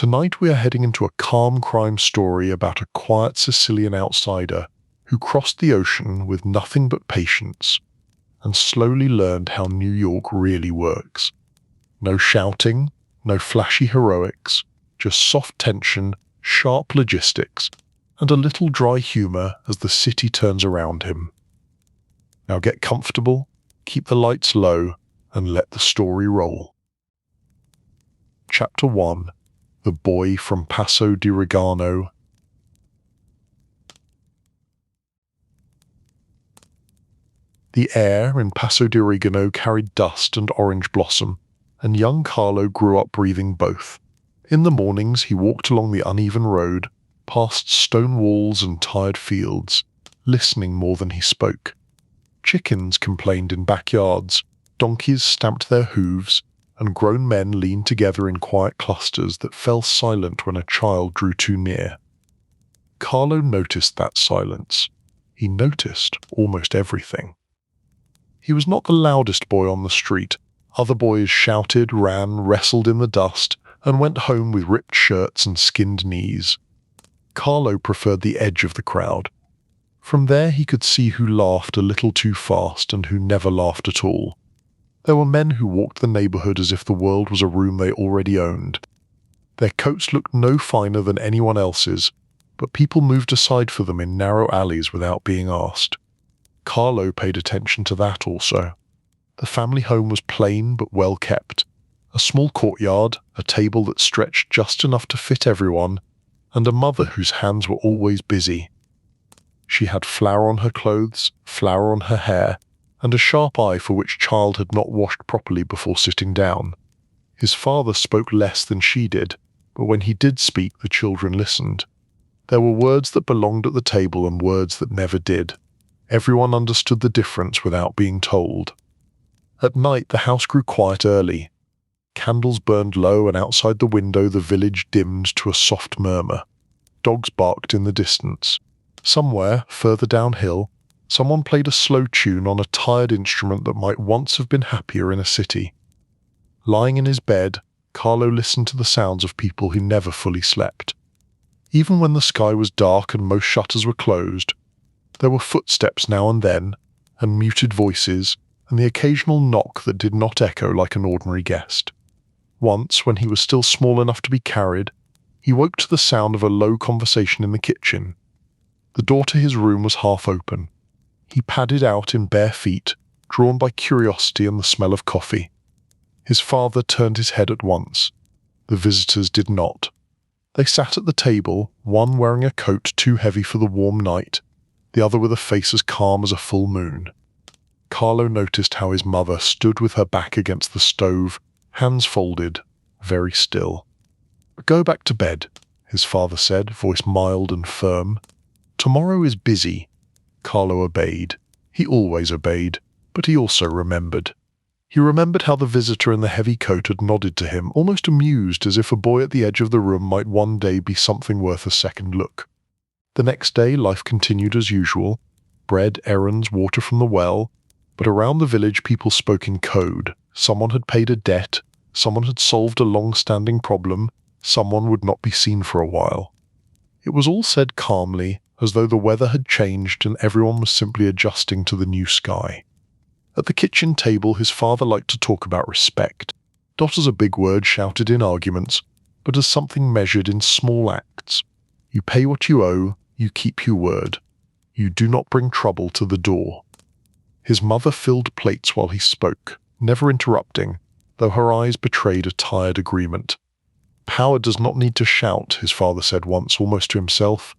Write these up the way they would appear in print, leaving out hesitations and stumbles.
Tonight we are heading into a calm crime story about a quiet Sicilian outsider who crossed the ocean with nothing but patience and slowly learned how New York really works. No shouting, no flashy heroics, just soft tension, sharp logistics, and a little dry humor as the city turns around him. Now get comfortable, keep the lights low, and let the story roll. Chapter 1. The Boy from Passo di Regano. The air in Passo di Regano carried dust and orange blossom, and young Carlo grew up breathing both. In the mornings he walked along the uneven road, past stone walls and tired fields, listening more than he spoke. Chickens complained in backyards, donkeys stamped their hooves, and grown men leaned together in quiet clusters that fell silent when a child drew too near. Carlo noticed that silence. He noticed almost everything. He was not the loudest boy on the street. Other boys shouted, ran, wrestled in the dust, and went home with ripped shirts and skinned knees. Carlo preferred the edge of the crowd. From there he could see who laughed a little too fast and who never laughed at all. There were men who walked the neighborhood as if the world was a room they already owned. Their coats looked no finer than anyone else's, but people moved aside for them in narrow alleys without being asked. Carlo paid attention to that also. The family home was plain but well kept. A small courtyard, a table that stretched just enough to fit everyone, and a mother whose hands were always busy. She had flour on her clothes, flour on her hair, and a sharp eye for which child had not washed properly before sitting down. His father spoke less than she did, but when he did speak the children listened. There were words that belonged at the table and words that never did. Everyone understood the difference without being told. At night the house grew quiet early. Candles burned low, and outside the window the village dimmed to a soft murmur. Dogs barked in the distance. Somewhere, further downhill, someone played a slow tune on a tired instrument that might once have been happier in a city. Lying in his bed, Carlo listened to the sounds of people who never fully slept. Even when the sky was dark and most shutters were closed, there were footsteps now and then, and muted voices, and the occasional knock that did not echo like an ordinary guest. Once, when he was still small enough to be carried, he woke to the sound of a low conversation in the kitchen. The door to his room was half open. He padded out in bare feet, drawn by curiosity and the smell of coffee. His father turned his head at once. The visitors did not. They sat at the table, one wearing a coat too heavy for the warm night, the other with a face as calm as a full moon. Carlo noticed how his mother stood with her back against the stove, hands folded, very still. "Go back to bed," his father said, voice mild and firm. "Tomorrow is busy." Carlo obeyed. He always obeyed, but he also remembered. He remembered how the visitor in the heavy coat had nodded to him, almost amused, as if a boy at the edge of the room might one day be something worth a second look. The next day life continued as usual. Bread, errands, water from the well, but around the village people spoke in code. Someone had paid a debt, someone had solved a long-standing problem, someone would not be seen for a while. It was all said calmly, as though the weather had changed and everyone was simply adjusting to the new sky. At the kitchen table his father liked to talk about respect, not as a big word shouted in arguments, but as something measured in small acts. You pay what you owe, you keep your word. You do not bring trouble to the door. His mother filled plates while he spoke, never interrupting, though her eyes betrayed a tired agreement. "Power does not need to shout," his father said once, almost to himself.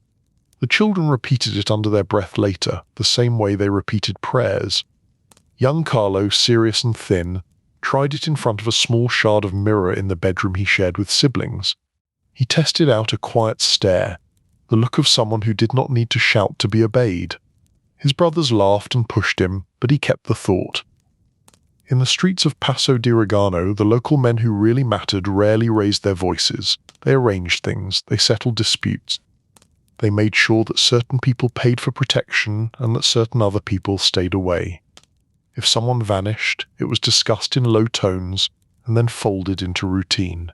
The children repeated it under their breath later, the same way they repeated prayers. Young Carlo, serious and thin, tried it in front of a small shard of mirror in the bedroom he shared with siblings. He tested out a quiet stare, the look of someone who did not need to shout to be obeyed. His brothers laughed and pushed him, but he kept the thought. In the streets of Passo di Regano, the local men who really mattered rarely raised their voices. They arranged things, they settled disputes. They made sure that certain people paid for protection and that certain other people stayed away. If someone vanished, it was discussed in low tones and then folded into routine.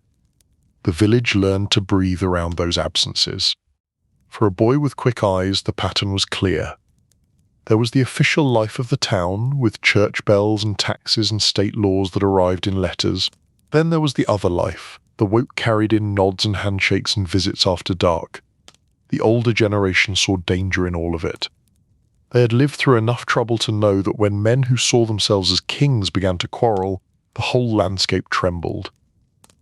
The village learned to breathe around those absences. For a boy with quick eyes, the pattern was clear. There was the official life of the town, with church bells and taxes and state laws that arrived in letters. Then there was the other life, the woke carried in nods and handshakes and visits after dark. The older generation saw danger in all of it. They had lived through enough trouble to know that when men who saw themselves as kings began to quarrel, the whole landscape trembled.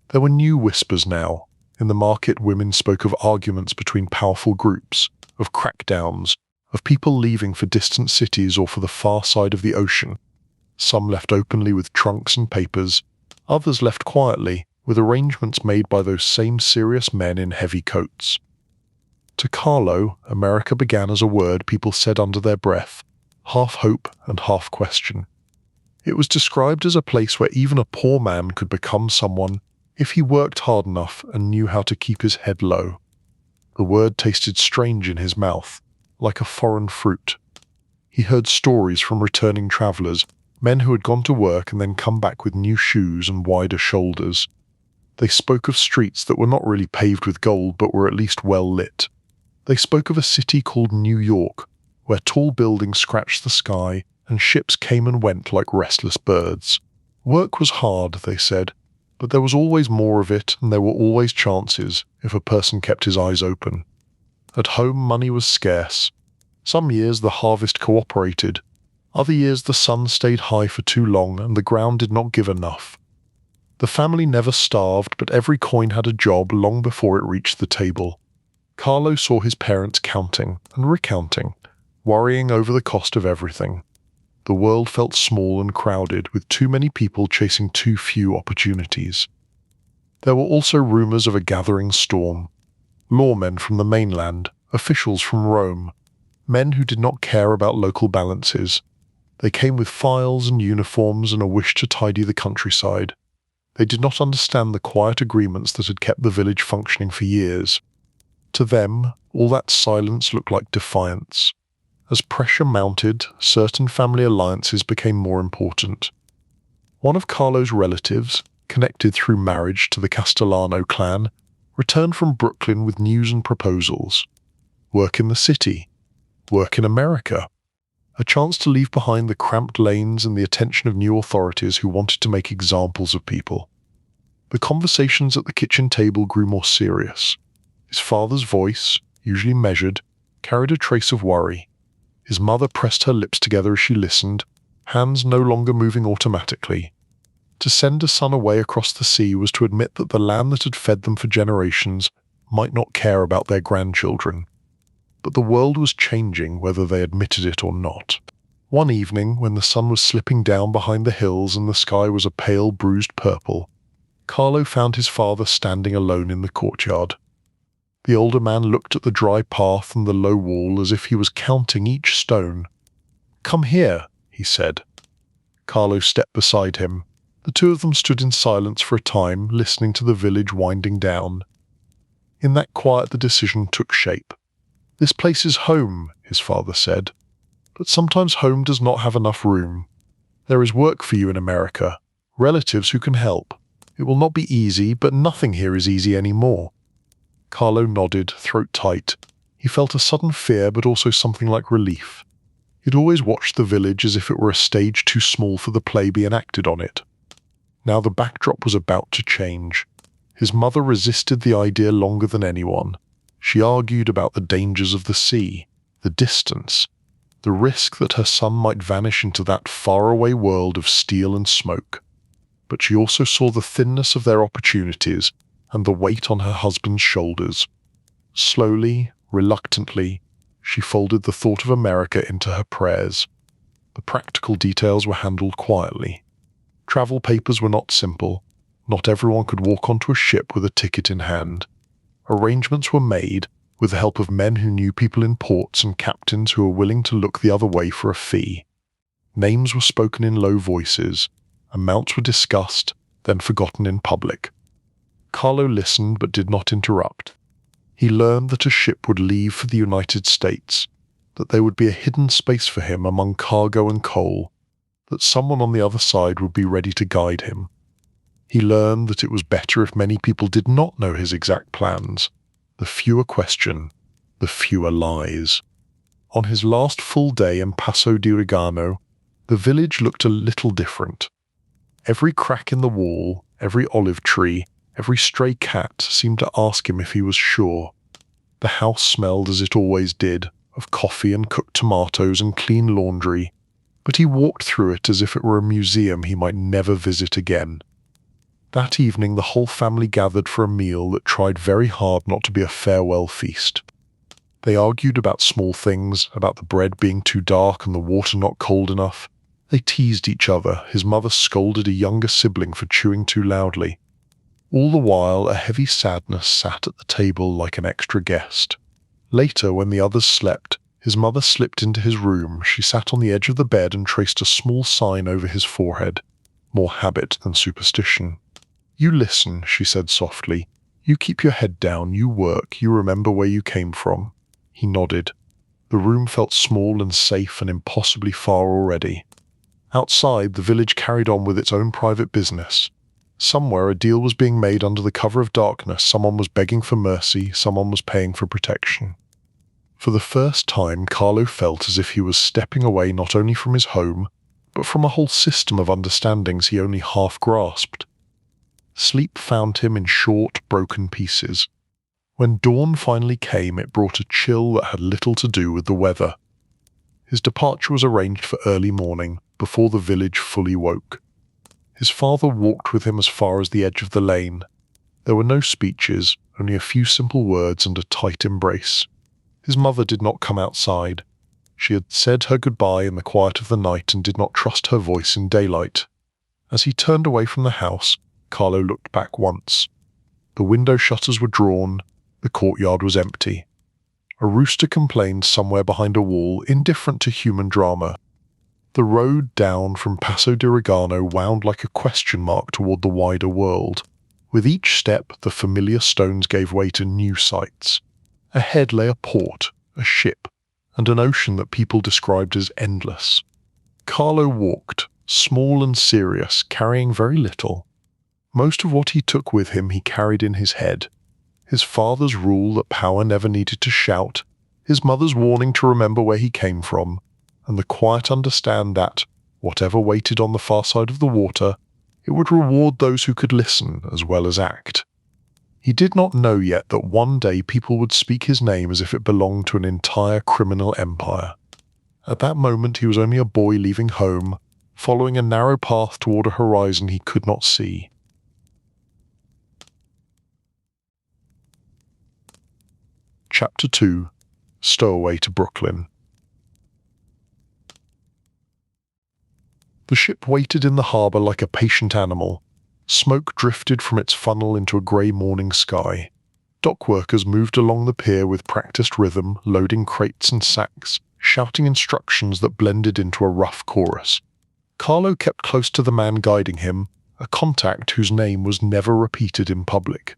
There were new whispers now. In the market, women spoke of arguments between powerful groups, of crackdowns, of people leaving for distant cities or for the far side of the ocean. Some left openly with trunks and papers, others left quietly, with arrangements made by those same serious men in heavy coats. To Carlo, America began as a word people said under their breath, half hope and half question. It was described as a place where even a poor man could become someone if he worked hard enough and knew how to keep his head low. The word tasted strange in his mouth, like a foreign fruit. He heard stories from returning travelers, men who had gone to work and then come back with new shoes and wider shoulders. They spoke of streets that were not really paved with gold but were at least well lit. They spoke of a city called New York, where tall buildings scratched the sky and ships came and went like restless birds. Work was hard, they said, but there was always more of it and there were always chances if a person kept his eyes open. At home, money was scarce. Some years the harvest cooperated. Other years the sun stayed high for too long and the ground did not give enough. The family never starved, but every coin had a job long before it reached the table. Carlo saw his parents counting and recounting, worrying over the cost of everything. The world felt small and crowded, with too many people chasing too few opportunities. There were also rumors of a gathering storm. Lawmen from the mainland, officials from Rome, men who did not care about local balances. They came with files and uniforms and a wish to tidy the countryside. They did not understand the quiet agreements that had kept the village functioning for years. To them, all that silence looked like defiance. As pressure mounted, certain family alliances became more important. One of Carlo's relatives, connected through marriage to the Castellano clan, returned from Brooklyn with news and proposals. Work in the city. Work in America. A chance to leave behind the cramped lanes and the attention of new authorities who wanted to make examples of people. The conversations at the kitchen table grew more serious. His father's voice, usually measured, carried a trace of worry. His mother pressed her lips together as she listened, hands no longer moving automatically. To send a son away across the sea was to admit that the land that had fed them for generations might not care about their grandchildren. But the world was changing whether they admitted it or not. One evening, when the sun was slipping down behind the hills and the sky was a pale, bruised purple, Carlo found his father standing alone in the courtyard. The older man looked at the dry path and the low wall as if he was counting each stone. "Come here," he said. Carlo stepped beside him. The two of them stood in silence for a time, listening to the village winding down. In that quiet the decision took shape. "This place is home," his father said. "But sometimes home does not have enough room. There is work for you in America, relatives who can help. It will not be easy, but nothing here is easy anymore." Carlo nodded, throat tight. He felt a sudden fear, but also something like relief. He'd always watched the village as if it were a stage too small for the play being enacted on it. Now the backdrop was about to change. His mother resisted the idea longer than anyone. She argued about the dangers of the sea, the distance, the risk that her son might vanish into that faraway world of steel and smoke. But she also saw the thinness of their opportunities and the weight on her husband's shoulders. Slowly, reluctantly, she folded the thought of America into her prayers. The practical details were handled quietly. Travel papers were not simple. Not everyone could walk onto a ship with a ticket in hand. Arrangements were made with the help of men who knew people in ports and captains who were willing to look the other way for a fee. Names were spoken in low voices. Amounts were discussed, then forgotten in public. Carlo listened but did not interrupt. He learned that a ship would leave for the United States, that there would be a hidden space for him among cargo and coal, that someone on the other side would be ready to guide him. He learned that it was better if many people did not know his exact plans. The fewer question, the fewer lies. On his last full day in Passo di Regano, the village looked a little different. Every crack in the wall, every olive tree, every stray cat seemed to ask him if he was sure. The house smelled as it always did, of coffee and cooked tomatoes and clean laundry, but he walked through it as if it were a museum he might never visit again. That evening the whole family gathered for a meal that tried very hard not to be a farewell feast. They argued about small things, about the bread being too dark and the water not cold enough. They teased each other. His mother scolded a younger sibling for chewing too loudly. All the while, a heavy sadness sat at the table like an extra guest. Later, when the others slept, his mother slipped into his room. She sat on the edge of the bed and traced a small sign over his forehead, more habit than superstition. "You listen," she said softly. "You keep your head down, you work, you remember where you came from." He nodded. The room felt small and safe and impossibly far already. Outside, the village carried on with its own private business. Somewhere a deal was being made under the cover of darkness. Someone was begging for mercy, someone was paying for protection. For the first time, Carlo felt as if he was stepping away not only from his home, but from a whole system of understandings he only half grasped. Sleep found him in short, broken pieces. When dawn finally came, it brought a chill that had little to do with the weather. His departure was arranged for early morning, before the village fully woke. His father walked with him as far as the edge of the lane. There were no speeches, only a few simple words and a tight embrace. His mother did not come outside. She had said her goodbye in the quiet of the night and did not trust her voice in daylight. As he turned away from the house, Carlo looked back once. The window shutters were drawn, the courtyard was empty. A rooster complained somewhere behind a wall, indifferent to human drama. The road down from Passo di Regano wound like a question mark toward the wider world. With each step, the familiar stones gave way to new sights. Ahead lay a port, a ship, and an ocean that people described as endless. Carlo walked, small and serious, carrying very little. Most of what he took with him he carried in his head. His father's rule that power never needed to shout, his mother's warning to remember where he came from, and the quiet understand that, whatever waited on the far side of the water, it would reward those who could listen as well as act. He did not know yet that one day people would speak his name as if it belonged to an entire criminal empire. At that moment he was only a boy leaving home, following a narrow path toward a horizon he could not see. Chapter 2. Stowaway to Brooklyn. The ship waited in the harbour like a patient animal. Smoke drifted from its funnel into a grey morning sky. Dock workers moved along the pier with practised rhythm, loading crates and sacks, shouting instructions that blended into a rough chorus. Carlo kept close to the man guiding him, a contact whose name was never repeated in public.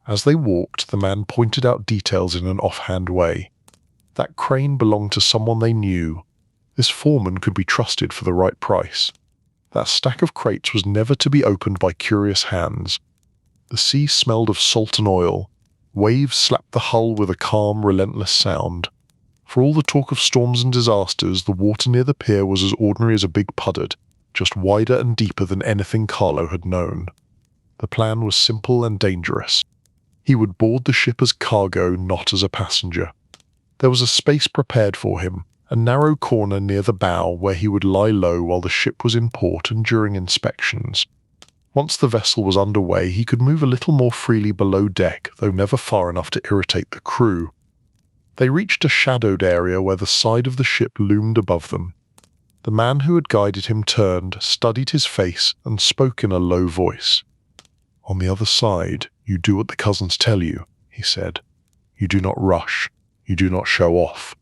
As they walked, the man pointed out details in an offhand way. That crane belonged to someone they knew. This foreman could be trusted for the right price. That stack of crates was never to be opened by curious hands. The sea smelled of salt and oil. Waves slapped the hull with a calm, relentless sound. For all the talk of storms and disasters, the water near the pier was as ordinary as a big puddard, just wider and deeper than anything Carlo had known. The plan was simple and dangerous. He would board the ship as cargo, not as a passenger. There was a space prepared for him, a narrow corner near the bow where he would lie low while the ship was in port and during inspections. Once the vessel was underway, he could move a little more freely below deck, though never far enough to irritate the crew. They reached a shadowed area where the side of the ship loomed above them. The man who had guided him turned, studied his face, and spoke in a low voice. "On the other side, you do what the cousins tell you," he said. "You do not rush. You do not show off.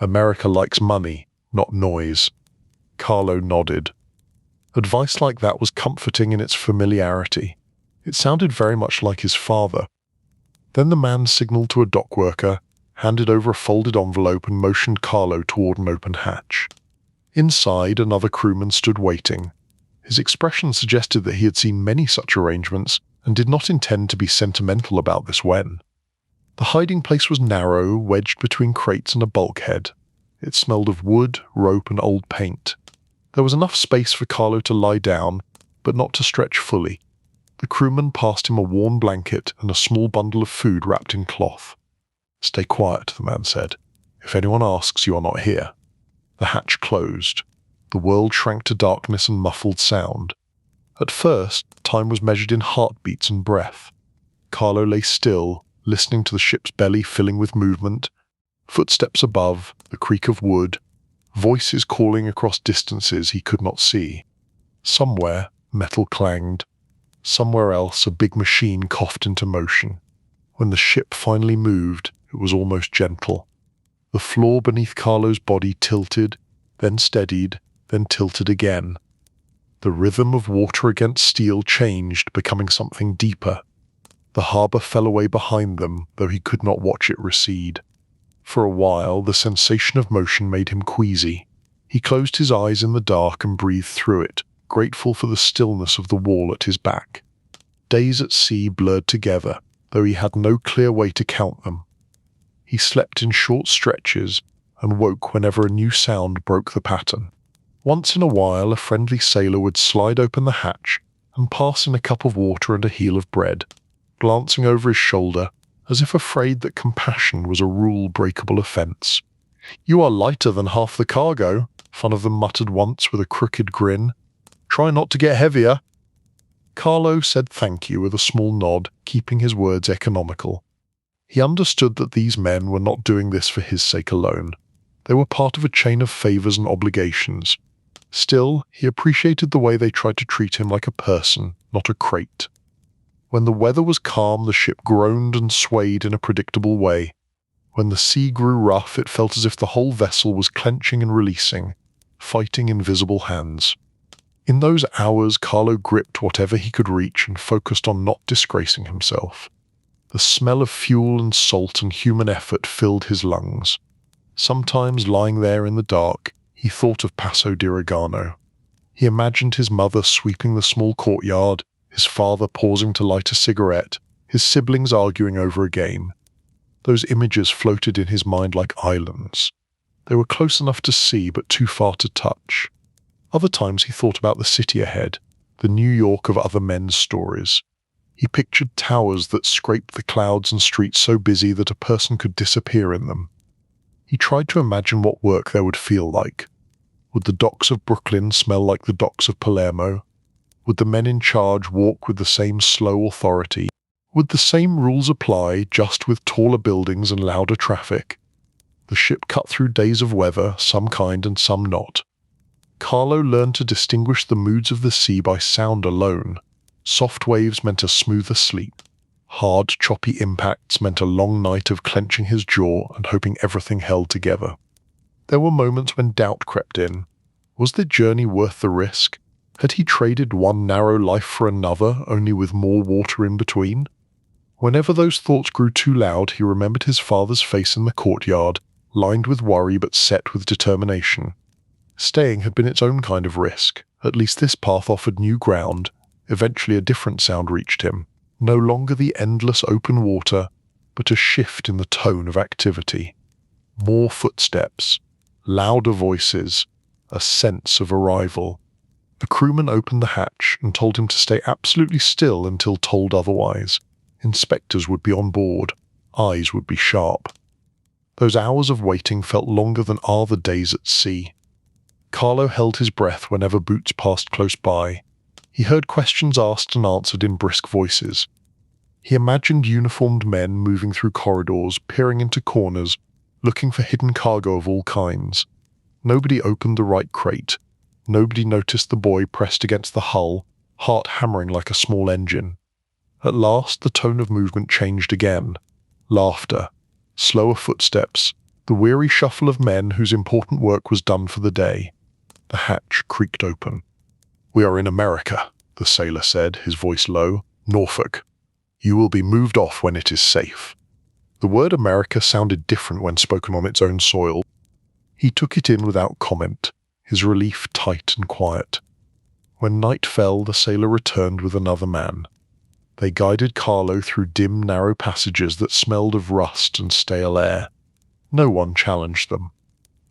America likes money, not noise." Carlo nodded. Advice like that was comforting in its familiarity. It sounded very much like his father. Then the man signaled to a dock worker, handed over a folded envelope and motioned Carlo toward an open hatch. Inside, another crewman stood waiting. His expression suggested that he had seen many such arrangements and did not intend to be sentimental about this when. The hiding place was narrow, wedged between crates and a bulkhead. It smelled of wood, rope, and old paint. There was enough space for Carlo to lie down, but not to stretch fully. The crewman passed him a worn blanket and a small bundle of food wrapped in cloth. "Stay quiet," the man said. "If anyone asks, you are not here." The hatch closed. The world shrank to darkness and muffled sound. At first, time was measured in heartbeats and breath. Carlo lay still, listening to the ship's belly filling with movement, footsteps above, the creak of wood, voices calling across distances he could not see. Somewhere, metal clanged. Somewhere else, a big machine coughed into motion. When the ship finally moved, it was almost gentle. The floor beneath Carlo's body tilted, then steadied, then tilted again. The rhythm of water against steel changed, becoming something deeper. The harbour fell away behind them, though he could not watch it recede. For a while, the sensation of motion made him queasy. He closed his eyes in the dark and breathed through it, grateful for the stillness of the wall at his back. Days at sea blurred together, though he had no clear way to count them. He slept in short stretches and woke whenever a new sound broke the pattern. Once in a while, a friendly sailor would slide open the hatch and pass in a cup of water and a heel of bread, glancing over his shoulder as if afraid that compassion was a rule-breakable offence. "You are lighter than half the cargo," one of them muttered once with a crooked grin. "Try not to get heavier." Carlo said thank you with a small nod, keeping his words economical. He understood that these men were not doing this for his sake alone. They were part of a chain of favours and obligations. Still, he appreciated the way they tried to treat him like a person, not a crate. When the weather was calm, the ship groaned and swayed in a predictable way. When the sea grew rough, it felt as if the whole vessel was clenching and releasing, fighting invisible hands. In those hours, Carlo gripped whatever he could reach and focused on not disgracing himself. The smell of fuel and salt and human effort filled his lungs. Sometimes, lying there in the dark, he thought of Passo di Regano. He imagined his mother sweeping the small courtyard, his father pausing to light a cigarette, his siblings arguing over a game. Those images floated in his mind like islands. They were close enough to see, but too far to touch. Other times he thought about the city ahead, the New York of other men's stories. He pictured towers that scraped the clouds and streets so busy that a person could disappear in them. He tried to imagine what work there would feel like. Would the docks of Brooklyn smell like the docks of Palermo? Would the men in charge walk with the same slow authority? Would the same rules apply, just with taller buildings and louder traffic? The ship cut through days of weather, some kind and some not. Carlo learned to distinguish the moods of the sea by sound alone. Soft waves meant a smoother sleep. Hard, choppy impacts meant a long night of clenching his jaw and hoping everything held together. There were moments when doubt crept in. Was the journey worth the risk? Had he traded one narrow life for another, only with more water in between? Whenever those thoughts grew too loud, he remembered his father's face in the courtyard, lined with worry but set with determination. Staying had been its own kind of risk. At least this path offered new ground. Eventually a different sound reached him. No longer the endless open water, but a shift in the tone of activity. More footsteps, louder voices, a sense of arrival. The crewman opened the hatch and told him to stay absolutely still until told otherwise. Inspectors would be on board. Eyes would be sharp. Those hours of waiting felt longer than are the days at sea. Carlo held his breath whenever boots passed close by. He heard questions asked and answered in brisk voices. He imagined uniformed men moving through corridors, peering into corners, looking for hidden cargo of all kinds. Nobody opened the right crate. Nobody noticed the boy pressed against the hull, heart hammering like a small engine. At last, the tone of movement changed again. Laughter, slower footsteps, the weary shuffle of men whose important work was done for the day. The hatch creaked open. "We are in America," the sailor said, his voice low. "Norfolk. You will be moved off when it is safe." The word America sounded different when spoken on its own soil. He took it in without comment, his relief tight and quiet. When night fell, the sailor returned with another man. They guided Carlo through dim, narrow passages that smelled of rust and stale air. No one challenged them.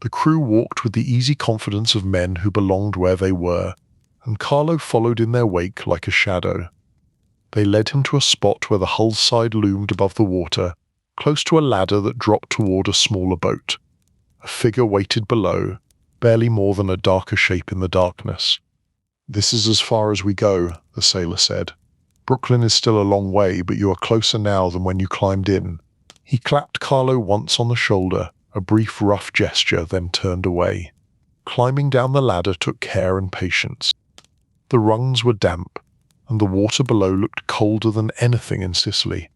The crew walked with the easy confidence of men who belonged where they were, and Carlo followed in their wake like a shadow. They led him to a spot where the hull's side loomed above the water, close to a ladder that dropped toward a smaller boat. A figure waited below, barely more than a darker shape in the darkness. "This is as far as we go," the sailor said. "Brooklyn is still a long way, but you are closer now than when you climbed in." He clapped Carlo once on the shoulder, a brief rough gesture, then turned away. Climbing down the ladder took care and patience. The rungs were damp, and the water below looked colder than anything in Sicily.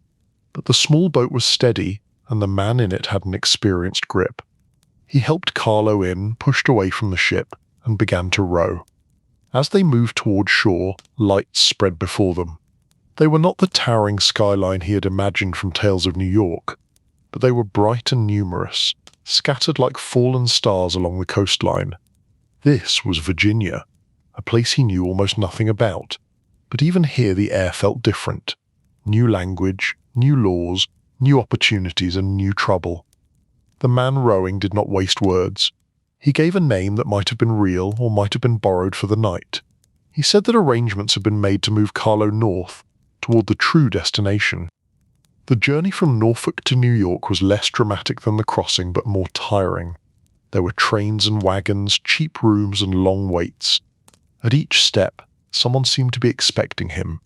But the small boat was steady, and the man in it had an experienced grip. He helped Carlo in, pushed away from the ship, and began to row. As they moved toward shore, lights spread before them. They were not the towering skyline he had imagined from Tales of New York, but they were bright and numerous, scattered like fallen stars along the coastline. This was Virginia, a place he knew almost nothing about, but even here the air felt different. New language, new laws, new opportunities, and new trouble. The man rowing did not waste words. He gave a name that might have been real or might have been borrowed for the night. He said that arrangements had been made to move Carlo north, toward the true destination. The journey from Norfolk to New York was less dramatic than the crossing, but more tiring. There were trains and wagons, cheap rooms, and long waits. At each step, someone seemed to be expecting him.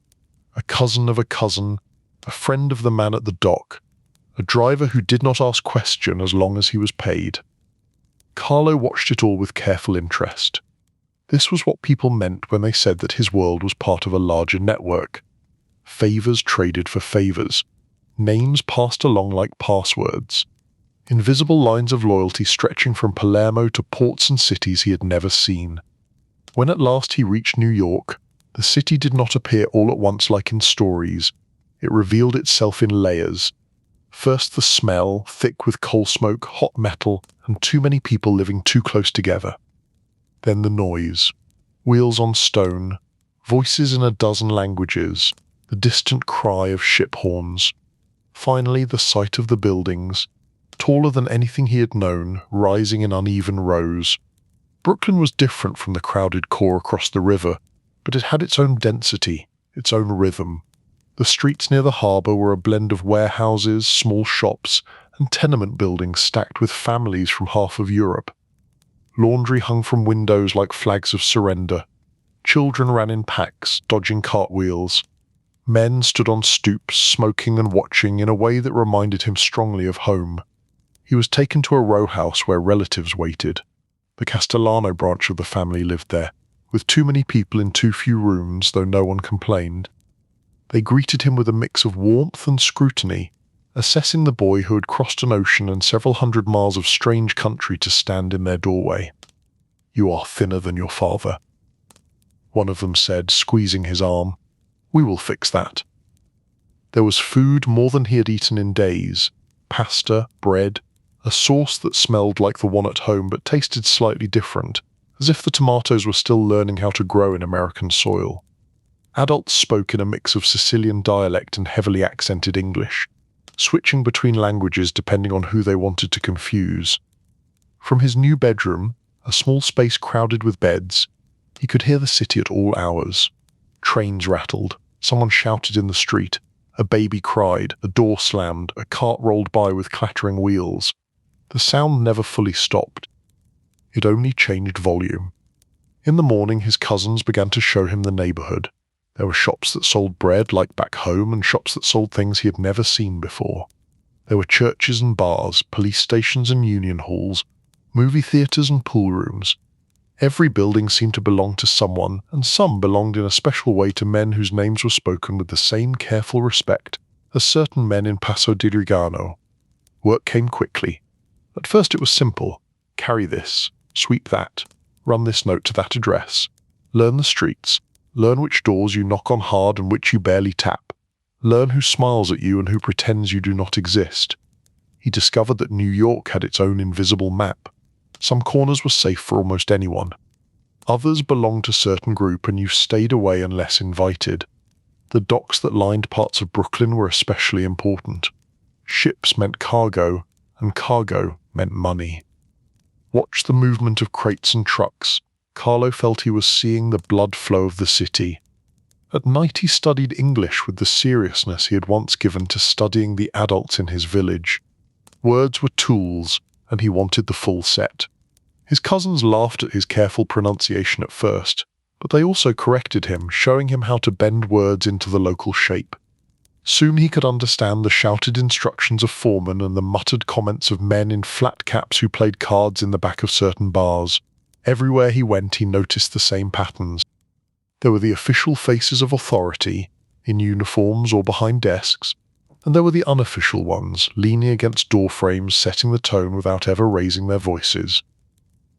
A cousin of a cousin, a friend of the man at the dock, a driver who did not ask question as long as he was paid. Carlo watched it all with careful interest. This was what people meant when they said that his world was part of a larger network. Favors traded for favors. Names passed along like passwords. Invisible lines of loyalty stretching from Palermo to ports and cities he had never seen. When at last he reached New York, the city did not appear all at once like in stories. It revealed itself in layers. First the smell, thick with coal smoke, hot metal, and too many people living too close together. Then the noise. Wheels on stone, voices in a dozen languages, the distant cry of ship horns. Finally, the sight of the buildings, taller than anything he had known, rising in uneven rows. Brooklyn was different from the crowded core across the river, but it had its own density, its own rhythm. The streets near the harbor were a blend of warehouses, small shops, and tenement buildings stacked with families from half of Europe. Laundry hung from windows like flags of surrender. Children ran in packs, dodging cartwheels. Men stood on stoops, smoking and watching in a way that reminded him strongly of home. He was taken to a row house where relatives waited. The Castellano branch of the family lived there, with too many people in too few rooms, though no one complained. They greeted him with a mix of warmth and scrutiny, assessing the boy who had crossed an ocean and several hundred miles of strange country to stand in their doorway. "You are thinner than your father," one of them said, squeezing his arm. "We will fix that." There was food more than he had eaten in days. Pasta, bread, a sauce that smelled like the one at home but tasted slightly different, as if the tomatoes were still learning how to grow in American soil. Adults spoke in a mix of Sicilian dialect and heavily accented English, switching between languages depending on who they wanted to confuse. From his new bedroom, a small space crowded with beds, he could hear the city at all hours. Trains rattled, someone shouted in the street, a baby cried, a door slammed, a cart rolled by with clattering wheels. The sound never fully stopped. It only changed volume. In the morning his cousins began to show him the neighborhood. There were shops that sold bread like back home and shops that sold things he had never seen before. There were churches and bars, police stations and union halls, movie theaters and pool rooms. Every building seemed to belong to someone, and some belonged in a special way to men whose names were spoken with the same careful respect as certain men in Passo di Rigano. Work came quickly. At first it was simple. Carry this, sweep that, run this note to that address, learn the streets, learn which doors you knock on hard and which you barely tap, learn who smiles at you and who pretends you do not exist. He discovered that New York had its own invisible map. Some corners were safe for almost anyone. Others belonged to a certain group and you stayed away unless invited. The docks that lined parts of Brooklyn were especially important. Ships meant cargo, and cargo meant money. Watch the movement of crates and trucks. Carlo felt he was seeing the blood flow of the city. At night he studied English with the seriousness he had once given to studying the adults in his village. Words were tools, and he wanted the full set. His cousins laughed at his careful pronunciation at first, but they also corrected him, showing him how to bend words into the local shape. Soon he could understand the shouted instructions of foremen and the muttered comments of men in flat caps who played cards in the back of certain bars. Everywhere he went he noticed the same patterns. There were the official faces of authority, in uniforms or behind desks, and there were the unofficial ones, leaning against door frames, setting the tone without ever raising their voices.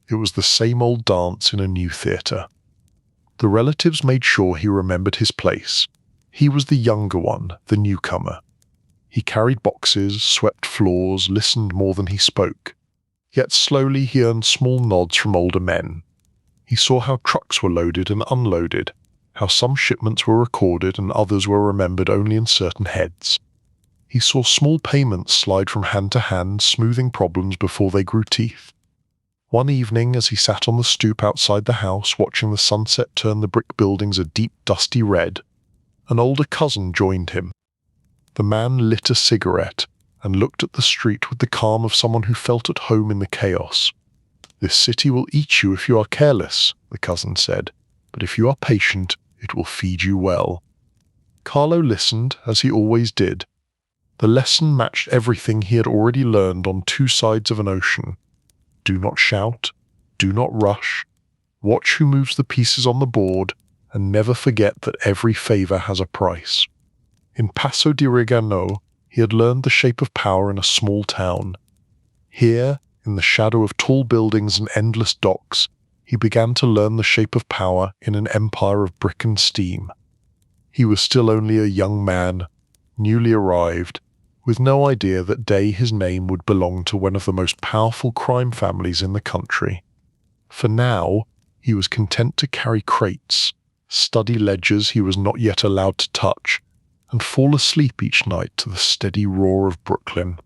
It was the same old dance in a new theatre. The relatives made sure he remembered his place. He was the younger one, the newcomer. He carried boxes, swept floors, listened more than he spoke. Yet slowly he earned small nods from older men. He saw how trucks were loaded and unloaded, how some shipments were recorded and others were remembered only in certain heads. He saw small payments slide from hand to hand, smoothing problems before they grew teeth. One evening, as he sat on the stoop outside the house watching the sunset turn the brick buildings a deep, dusty red, an older cousin joined him. The man lit a cigarette and looked at the street with the calm of someone who felt at home in the chaos. "This city will eat you if you are careless," the cousin said, "but if you are patient, it will feed you well." Carlo listened, as he always did. The lesson matched everything he had already learned on two sides of an ocean. Do not shout, do not rush, watch who moves the pieces on the board, and never forget that every favor has a price. In Passo di Regano, he had learned the shape of power in a small town. Here, in the shadow of tall buildings and endless docks, he began to learn the shape of power in an empire of brick and steam. He was still only a young man, newly arrived, with no idea that day his name would belong to one of the most powerful crime families in the country. For now, he was content to carry crates, study ledgers he was not yet allowed to touch, and fall asleep each night to the steady roar of Brooklyn,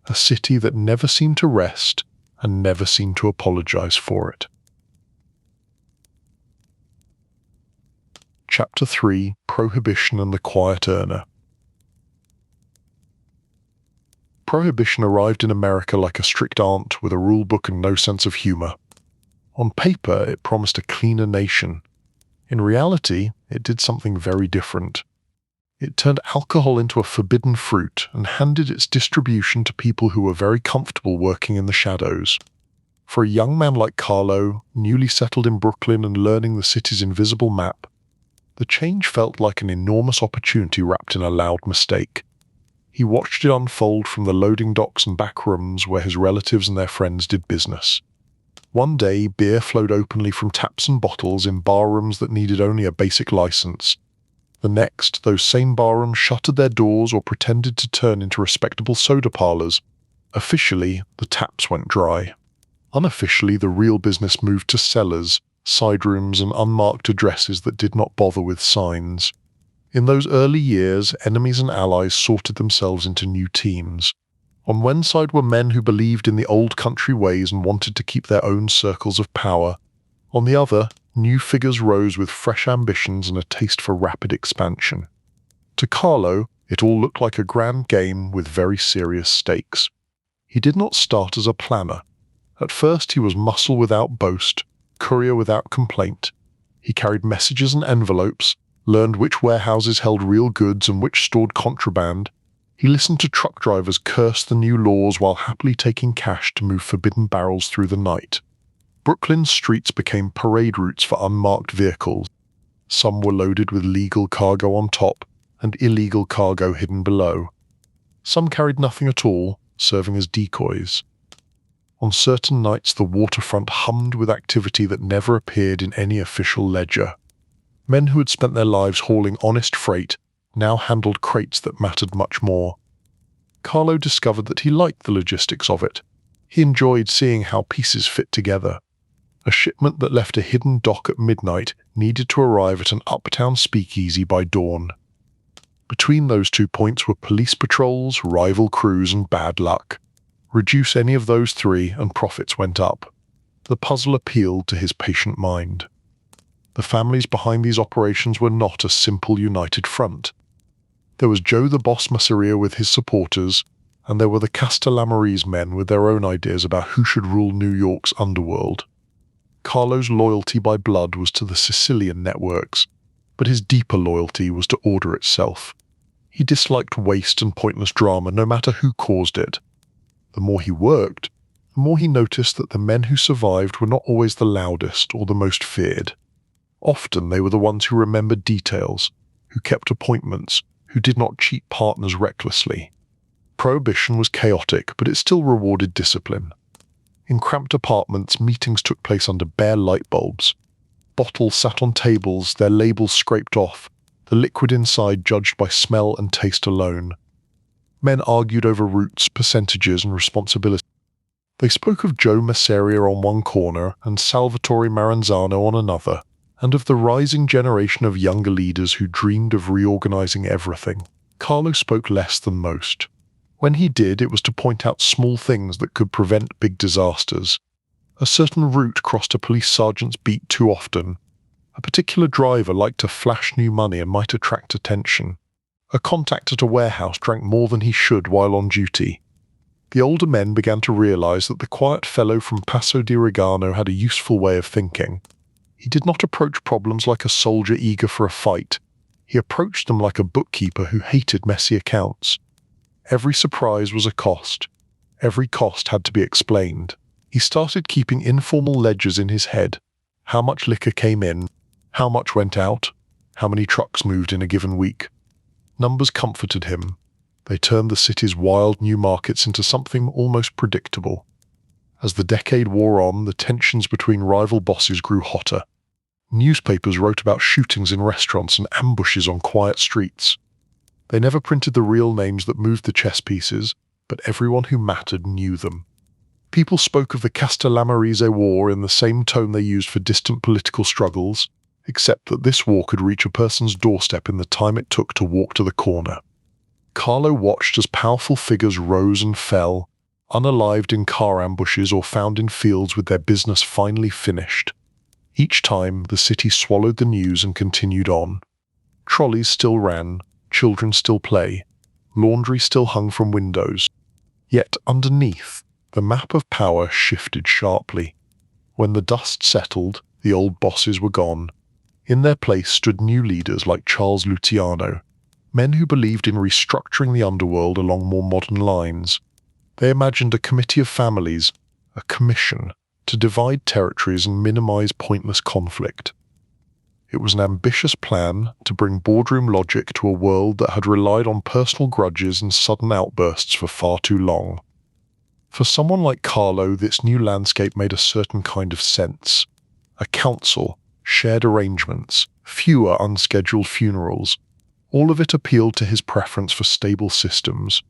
a city that never seemed to rest and never seemed to apologize for it. Chapter 3: Prohibition and the Quiet Earner. Prohibition arrived in America like a strict aunt with a rule book and no sense of humor. On paper, it promised a cleaner nation. In reality, it did something very different. It turned alcohol into a forbidden fruit and handed its distribution to people who were very comfortable working in the shadows. For a young man like Carlo, newly settled in Brooklyn and learning the city's invisible map, the change felt like an enormous opportunity wrapped in a loud mistake. He watched it unfold from the loading docks and back rooms where his relatives and their friends did business. One day, beer flowed openly from taps and bottles in barrooms that needed only a basic license. The next, those same barrooms shuttered their doors or pretended to turn into respectable soda parlors. Officially, the taps went dry. Unofficially, the real business moved to cellars, side rooms, and unmarked addresses that did not bother with signs. In those early years, enemies and allies sorted themselves into new teams. On one side were men who believed in the old country ways and wanted to keep their own circles of power. On the other, new figures rose with fresh ambitions and a taste for rapid expansion. To Carlo, it all looked like a grand game with very serious stakes. He did not start as a planner. At first he was muscle without boast, courier without complaint. He carried messages and envelopes, learned which warehouses held real goods and which stored contraband. He listened to truck drivers curse the new laws while happily taking cash to move forbidden barrels through the night. Brooklyn's streets became parade routes for unmarked vehicles. Some were loaded with legal cargo on top and illegal cargo hidden below. Some carried nothing at all, serving as decoys. On certain nights the waterfront hummed with activity that never appeared in any official ledger. Men who had spent their lives hauling honest freight now handled crates that mattered much more. Carlo discovered that he liked the logistics of it. He enjoyed seeing how pieces fit together. A shipment that left a hidden dock at midnight needed to arrive at an uptown speakeasy by dawn. Between those 2 points were police patrols, rival crews, and bad luck. Reduce any of those 3 and profits went up. The puzzle appealed to his patient mind. The families behind these operations were not a simple united front. There was Joe the Boss Masseria with his supporters, and there were the Castellammarese men with their own ideas about who should rule New York's underworld. Carlo's loyalty by blood was to the Sicilian networks, but his deeper loyalty was to order itself. He disliked waste and pointless drama no matter who caused it. The more he worked, the more he noticed that the men who survived were not always the loudest or the most feared. Often they were the ones who remembered details, who kept appointments, who did not cheat partners recklessly. Prohibition was chaotic, but it still rewarded discipline. In cramped apartments, meetings took place under bare light bulbs. Bottles sat on tables, their labels scraped off, the liquid inside judged by smell and taste alone. Men argued over routes, percentages, and responsibility. They spoke of Joe Masseria on one corner and Salvatore Maranzano on another, and of the rising generation of younger leaders who dreamed of reorganizing everything. Carlo spoke less than most. When he did, it was to point out small things that could prevent big disasters. A certain route crossed a police sergeant's beat too often. A particular driver liked to flash new money and might attract attention. A contact at a warehouse drank more than he should while on duty. The older men began to realize that the quiet fellow from Passo di Regano had a useful way of thinking. He did not approach problems like a soldier eager for a fight. He approached them like a bookkeeper who hated messy accounts. Every surprise was a cost. Every cost had to be explained. He started keeping informal ledgers in his head. How much liquor came in, how much went out, how many trucks moved in a given week. Numbers comforted him. They turned the city's wild new markets into something almost predictable. As the decade wore on, the tensions between rival bosses grew hotter. Newspapers wrote about shootings in restaurants and ambushes on quiet streets. They never printed the real names that moved the chess pieces, but everyone who mattered knew them. People spoke of the Castellammarese War in the same tone they used for distant political struggles, except that this war could reach a person's doorstep in the time it took to walk to the corner. Carlo watched as powerful figures rose and fell, unalived in car ambushes or found in fields with their business finally finished. Each time, the city swallowed the news and continued on. Trolleys still ran, children still play, laundry still hung from windows. Yet underneath, the map of power shifted sharply. When the dust settled, the old bosses were gone. In their place stood new leaders like Charles Luciano, men who believed in restructuring the underworld along more modern lines. They imagined a committee of families, a commission, to divide territories and minimize pointless conflict. It was an ambitious plan to bring boardroom logic to a world that had relied on personal grudges and sudden outbursts for far too long. For someone like Carlo, this new landscape made a certain kind of sense. A council, shared arrangements, fewer unscheduled funerals. All of it appealed to his preference for stable systems.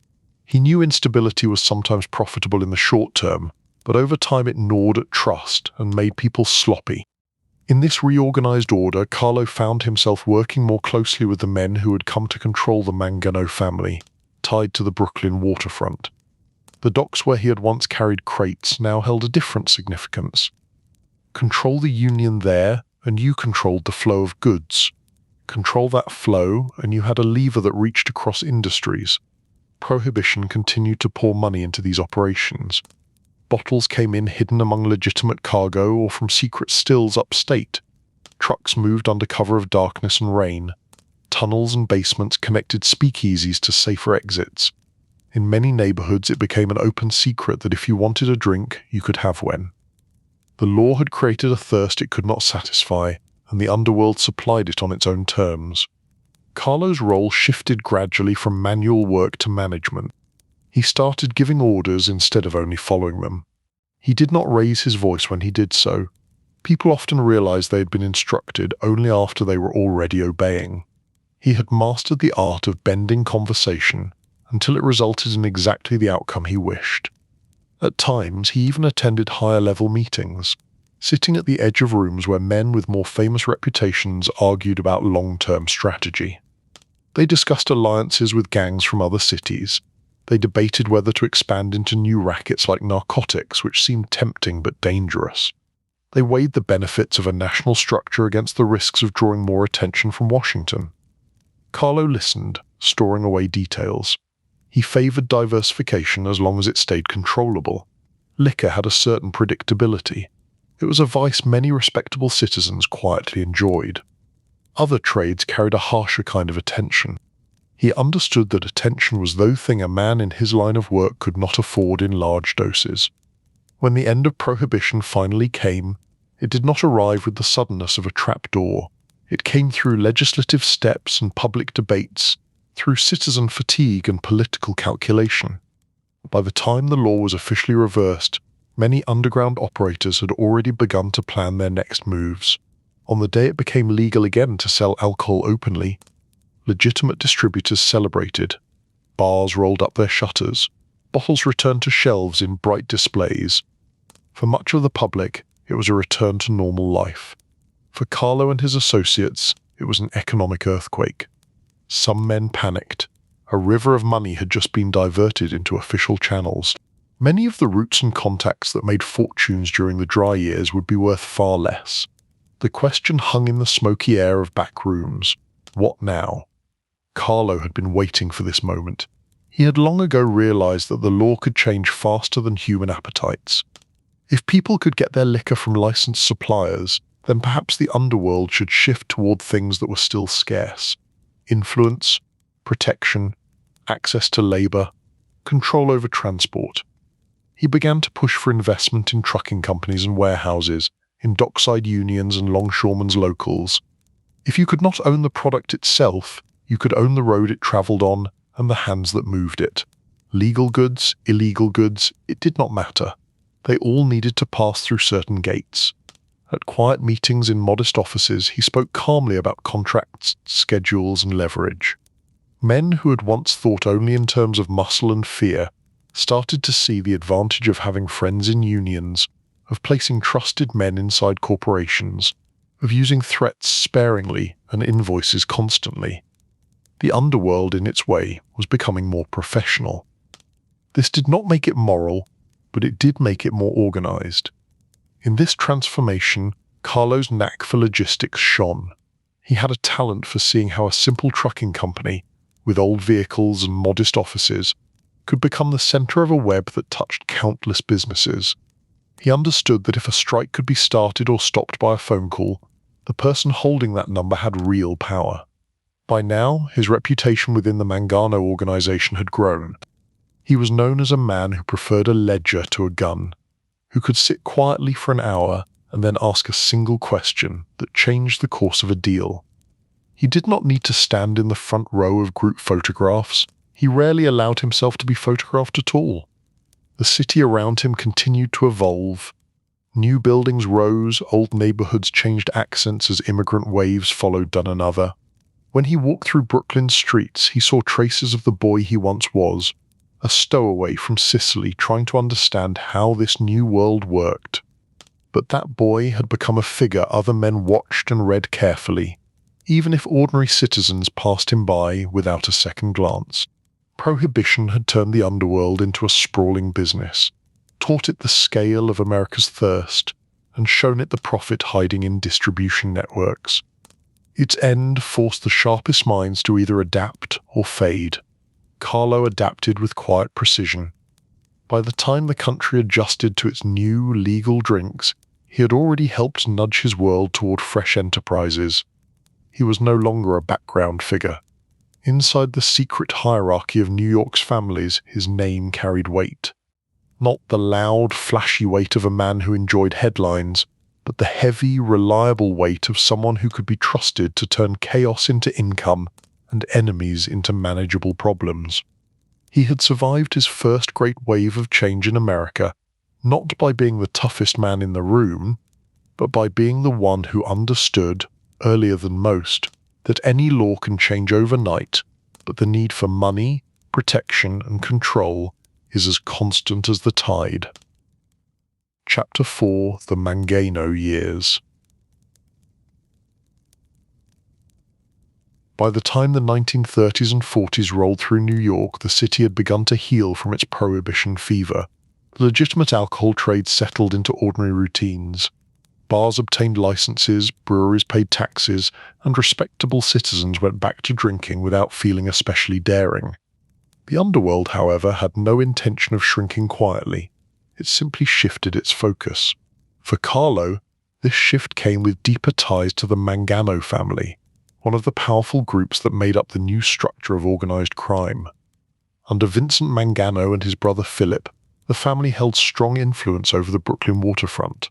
He knew instability was sometimes profitable in the short term, but over time it gnawed at trust and made people sloppy. In this reorganized order, Carlo found himself working more closely with the men who had come to control the Mangano family, tied to the Brooklyn waterfront. The docks where he had once carried crates now held a different significance. Control the union there, and you controlled the flow of goods. Control that flow, and you had a lever that reached across industries. Prohibition continued to pour money into these operations. Bottles came in hidden among legitimate cargo or from secret stills upstate. Trucks moved under cover of darkness and rain. Tunnels and basements connected speakeasies to safer exits. In many neighborhoods it became an open secret that if you wanted a drink, you could have one. The law had created a thirst it could not satisfy, and the underworld supplied it on its own terms. Carlo's role shifted gradually from manual work to management. He started giving orders instead of only following them. He did not raise his voice when he did so. People often realized they had been instructed only after they were already obeying. He had mastered the art of bending conversation until it resulted in exactly the outcome he wished. At times, he even attended higher-level meetings. sitting at the edge of rooms where men with more famous reputations argued about long-term strategy. They discussed alliances with gangs from other cities. They debated whether to expand into new rackets like narcotics, which seemed tempting but dangerous. They weighed the benefits of a national structure against the risks of drawing more attention from Washington. Carlo listened, storing away details. He favored diversification as long as it stayed controllable. Liquor had a certain predictability. It was a vice many respectable citizens quietly enjoyed. Other trades carried a harsher kind of attention. He understood that attention was the thing a man in his line of work could not afford in large doses. When the end of prohibition finally came, it did not arrive with the suddenness of a trapdoor. It came through legislative steps and public debates, through citizen fatigue and political calculation. By the time the law was officially reversed, many underground operators had already begun to plan their next moves. On the day it became legal again to sell alcohol openly, legitimate distributors celebrated. Bars rolled up their shutters. Bottles returned to shelves in bright displays. For much of the public, it was a return to normal life. For Carlo and his associates, it was an economic earthquake. Some men panicked. A river of money had just been diverted into official channels. Many of the routes and contacts that made fortunes during the dry years would be worth far less. The question hung in the smoky air of back rooms. What now? Carlo had been waiting for this moment. He had long ago realized that the law could change faster than human appetites. If people could get their liquor from licensed suppliers, then perhaps the underworld should shift toward things that were still scarce. Influence, protection, access to labor, control over transport. He began to push for investment in trucking companies and warehouses, in dockside unions and longshoremen's locals. If you could not own the product itself, you could own the road it traveled on and the hands that moved it. Legal goods, illegal goods, it did not matter. They all needed to pass through certain gates. At quiet meetings in modest offices, he spoke calmly about contracts, schedules, and leverage. Men who had once thought only in terms of muscle and fear started to see the advantage of having friends in unions, of placing trusted men inside corporations, of using threats sparingly and invoices constantly. The underworld, in its way, was becoming more professional. This did not make it moral, but it did make it more organized. In this transformation, Carlo's knack for logistics shone. He had a talent for seeing how a simple trucking company, with old vehicles and modest offices, could become the center of a web that touched countless businesses. He understood that if a strike could be started or stopped by a phone call, the person holding that number had real power. By now, his reputation within the Mangano organization had grown. He was known as a man who preferred a ledger to a gun, who could sit quietly for an hour and then ask a single question that changed the course of a deal. He did not need to stand in the front row of group photographs. He rarely allowed himself to be photographed at all. The city around him continued to evolve. New buildings rose, old neighborhoods changed accents as immigrant waves followed one another. When he walked through Brooklyn's streets, he saw traces of the boy he once was, a stowaway from Sicily trying to understand how this new world worked. But that boy had become a figure other men watched and read carefully, even if ordinary citizens passed him by without a second glance. Prohibition had turned the underworld into a sprawling business, taught it the scale of America's thirst, and shown it the profit hiding in distribution networks. Its end forced the sharpest minds to either adapt or fade. Carlo adapted with quiet precision. By the time the country adjusted to its new legal drinks, he had already helped nudge his world toward fresh enterprises. He was no longer a background figure. Inside the secret hierarchy of New York's families, his name carried weight. Not the loud, flashy weight of a man who enjoyed headlines, but the heavy, reliable weight of someone who could be trusted to turn chaos into income and enemies into manageable problems. He had survived his first great wave of change in America, not by being the toughest man in the room, but by being the one who understood, earlier than most, that any law can change overnight, but the need for money, protection, and control is as constant as the tide. Chapter 4: The Mangano Years. By the time the 1930s and 40s rolled through New York, the city had begun to heal from its prohibition fever. The legitimate alcohol trade settled into ordinary routines. Bars obtained licenses, breweries paid taxes, and respectable citizens went back to drinking without feeling especially daring. The underworld, however, had no intention of shrinking quietly. It simply shifted its focus. For Carlo, this shift came with deeper ties to the Mangano family, one of the powerful groups that made up the new structure of organized crime. Under Vincent Mangano and his brother Philip, the family held strong influence over the Brooklyn waterfront.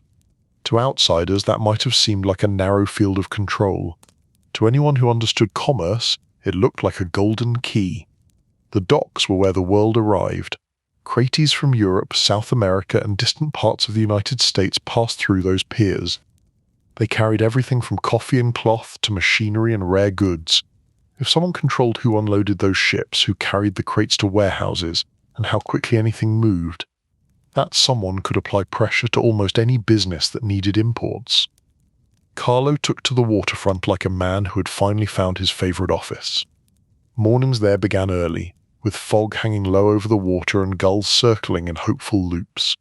To outsiders, that might have seemed like a narrow field of control. To anyone who understood commerce, it looked like a golden key. The docks were where the world arrived. Crates from Europe, South America, and distant parts of the United States passed through those piers. They carried everything from coffee and cloth to machinery and rare goods. If someone controlled who unloaded those ships, who carried the crates to warehouses, and how quickly anything moved, that someone could apply pressure to almost any business that needed imports. Carlo took to the waterfront like a man who had finally found his favorite office. Mornings there began early, with fog hanging low over the water and gulls circling in hopeful loops.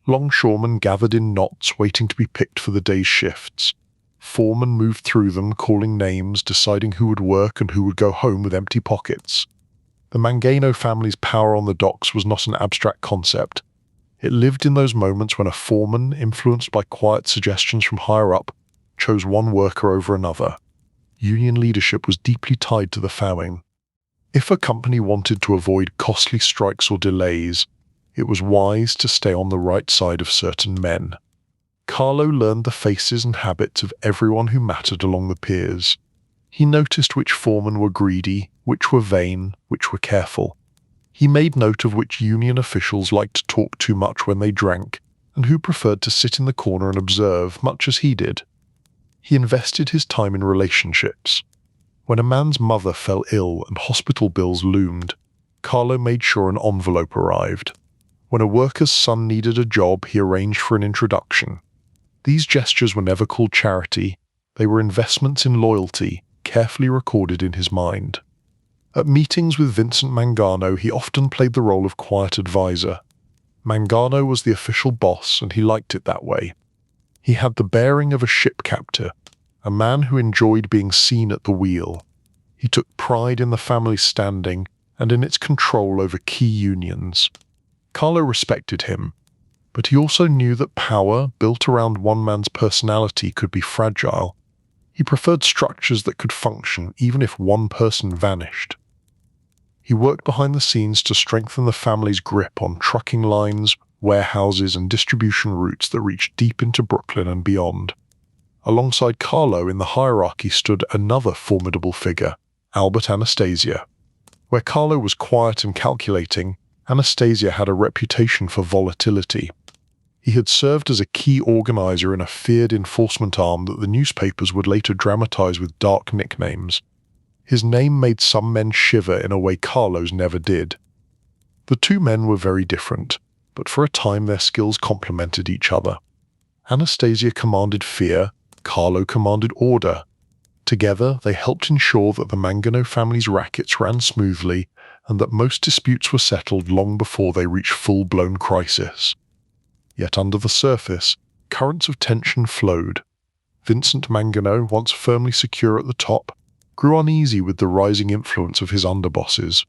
Longshoremen gathered in knots waiting to be picked for the day's shifts. Foremen moved through them, calling names, deciding who would work and who would go home with empty pockets. The Mangano family's power on the docks was not an abstract concept. It lived in those moments when a foreman, influenced by quiet suggestions from higher up, chose one worker over another. Union leadership was deeply tied to the famine. If a company wanted to avoid costly strikes or delays, it was wise to stay on the right side of certain men. Carlo learned the faces and habits of everyone who mattered along the piers. He noticed which foremen were greedy, which were vain, which were careful. He made note of which union officials liked to talk too much when they drank, and who preferred to sit in the corner and observe, much as he did. He invested his time in relationships. When a man's mother fell ill and hospital bills loomed, Carlo made sure an envelope arrived. When a worker's son needed a job, he arranged for an introduction. These gestures were never called charity. They were investments in loyalty, carefully recorded in his mind. At meetings with Vincent Mangano, he often played the role of quiet advisor. Mangano was the official boss, and he liked it that way. He had the bearing of a ship captain, a man who enjoyed being seen at the wheel. He took pride in the family's standing and in its control over key unions. Carlo respected him, but he also knew that power, built around one man's personality, could be fragile. He preferred structures that could function even if one person vanished. He worked behind the scenes to strengthen the family's grip on trucking lines, warehouses, and distribution routes that reached deep into Brooklyn and beyond. Alongside Carlo in the hierarchy stood another formidable figure, Albert Anastasia. Where Carlo was quiet and calculating, Anastasia had a reputation for volatility. He had served as a key organizer in a feared enforcement arm that the newspapers would later dramatize with dark nicknames. His name made some men shiver in a way Carlo's never did. The two men were very different, but for a time their skills complemented each other. Anastasia commanded fear, Carlo commanded order. Together, they helped ensure that the Mangano family's rackets ran smoothly and that most disputes were settled long before they reached full-blown crisis. Yet under the surface, currents of tension flowed. Vincent Mangano, once firmly secure at the top, grew uneasy with the rising influence of his underbosses.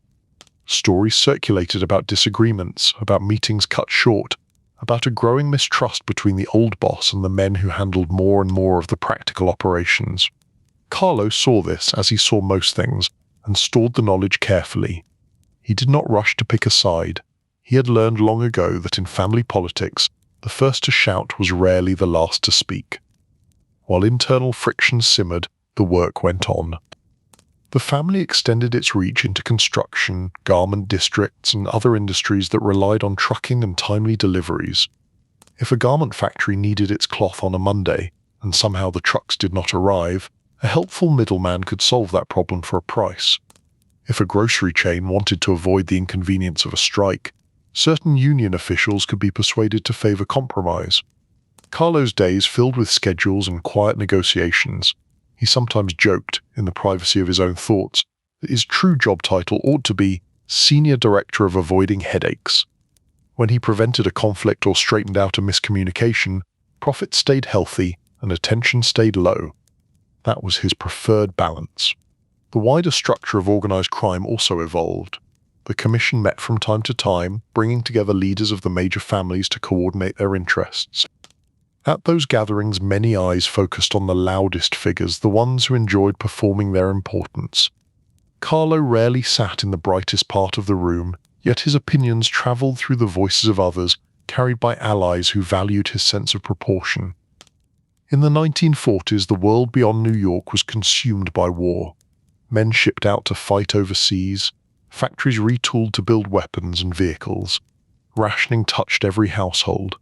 Stories circulated about disagreements, about meetings cut short, about a growing mistrust between the old boss and the men who handled more and more of the practical operations. Carlo saw this, as he saw most things, and stored the knowledge carefully. He did not rush to pick a side. He had learned long ago that in family politics, the first to shout was rarely the last to speak. While internal friction simmered, the work went on. The family extended its reach into construction, garment districts, and other industries that relied on trucking and timely deliveries. If a garment factory needed its cloth on a Monday, and somehow the trucks did not arrive, a helpful middleman could solve that problem for a price. If a grocery chain wanted to avoid the inconvenience of a strike, Certain union officials could be persuaded to favor compromise. Carlo's days filled with schedules and quiet negotiations. He sometimes joked, in the privacy of his own thoughts, that his true job title ought to be Senior Director of Avoiding Headaches. When he prevented a conflict or straightened out a miscommunication, profits stayed healthy and attention stayed low. That was his preferred balance. The wider structure of organized crime also evolved. The commission met from time to time, bringing together leaders of the major families to coordinate their interests. At those gatherings, many eyes focused on the loudest figures, the ones who enjoyed performing their importance. Carlo rarely sat in the brightest part of the room, yet his opinions traveled through the voices of others, carried by allies who valued his sense of proportion. In the 1940s, the world beyond New York was consumed by war. Men shipped out to fight overseas, factories retooled to build weapons and vehicles. Rationing touched every household.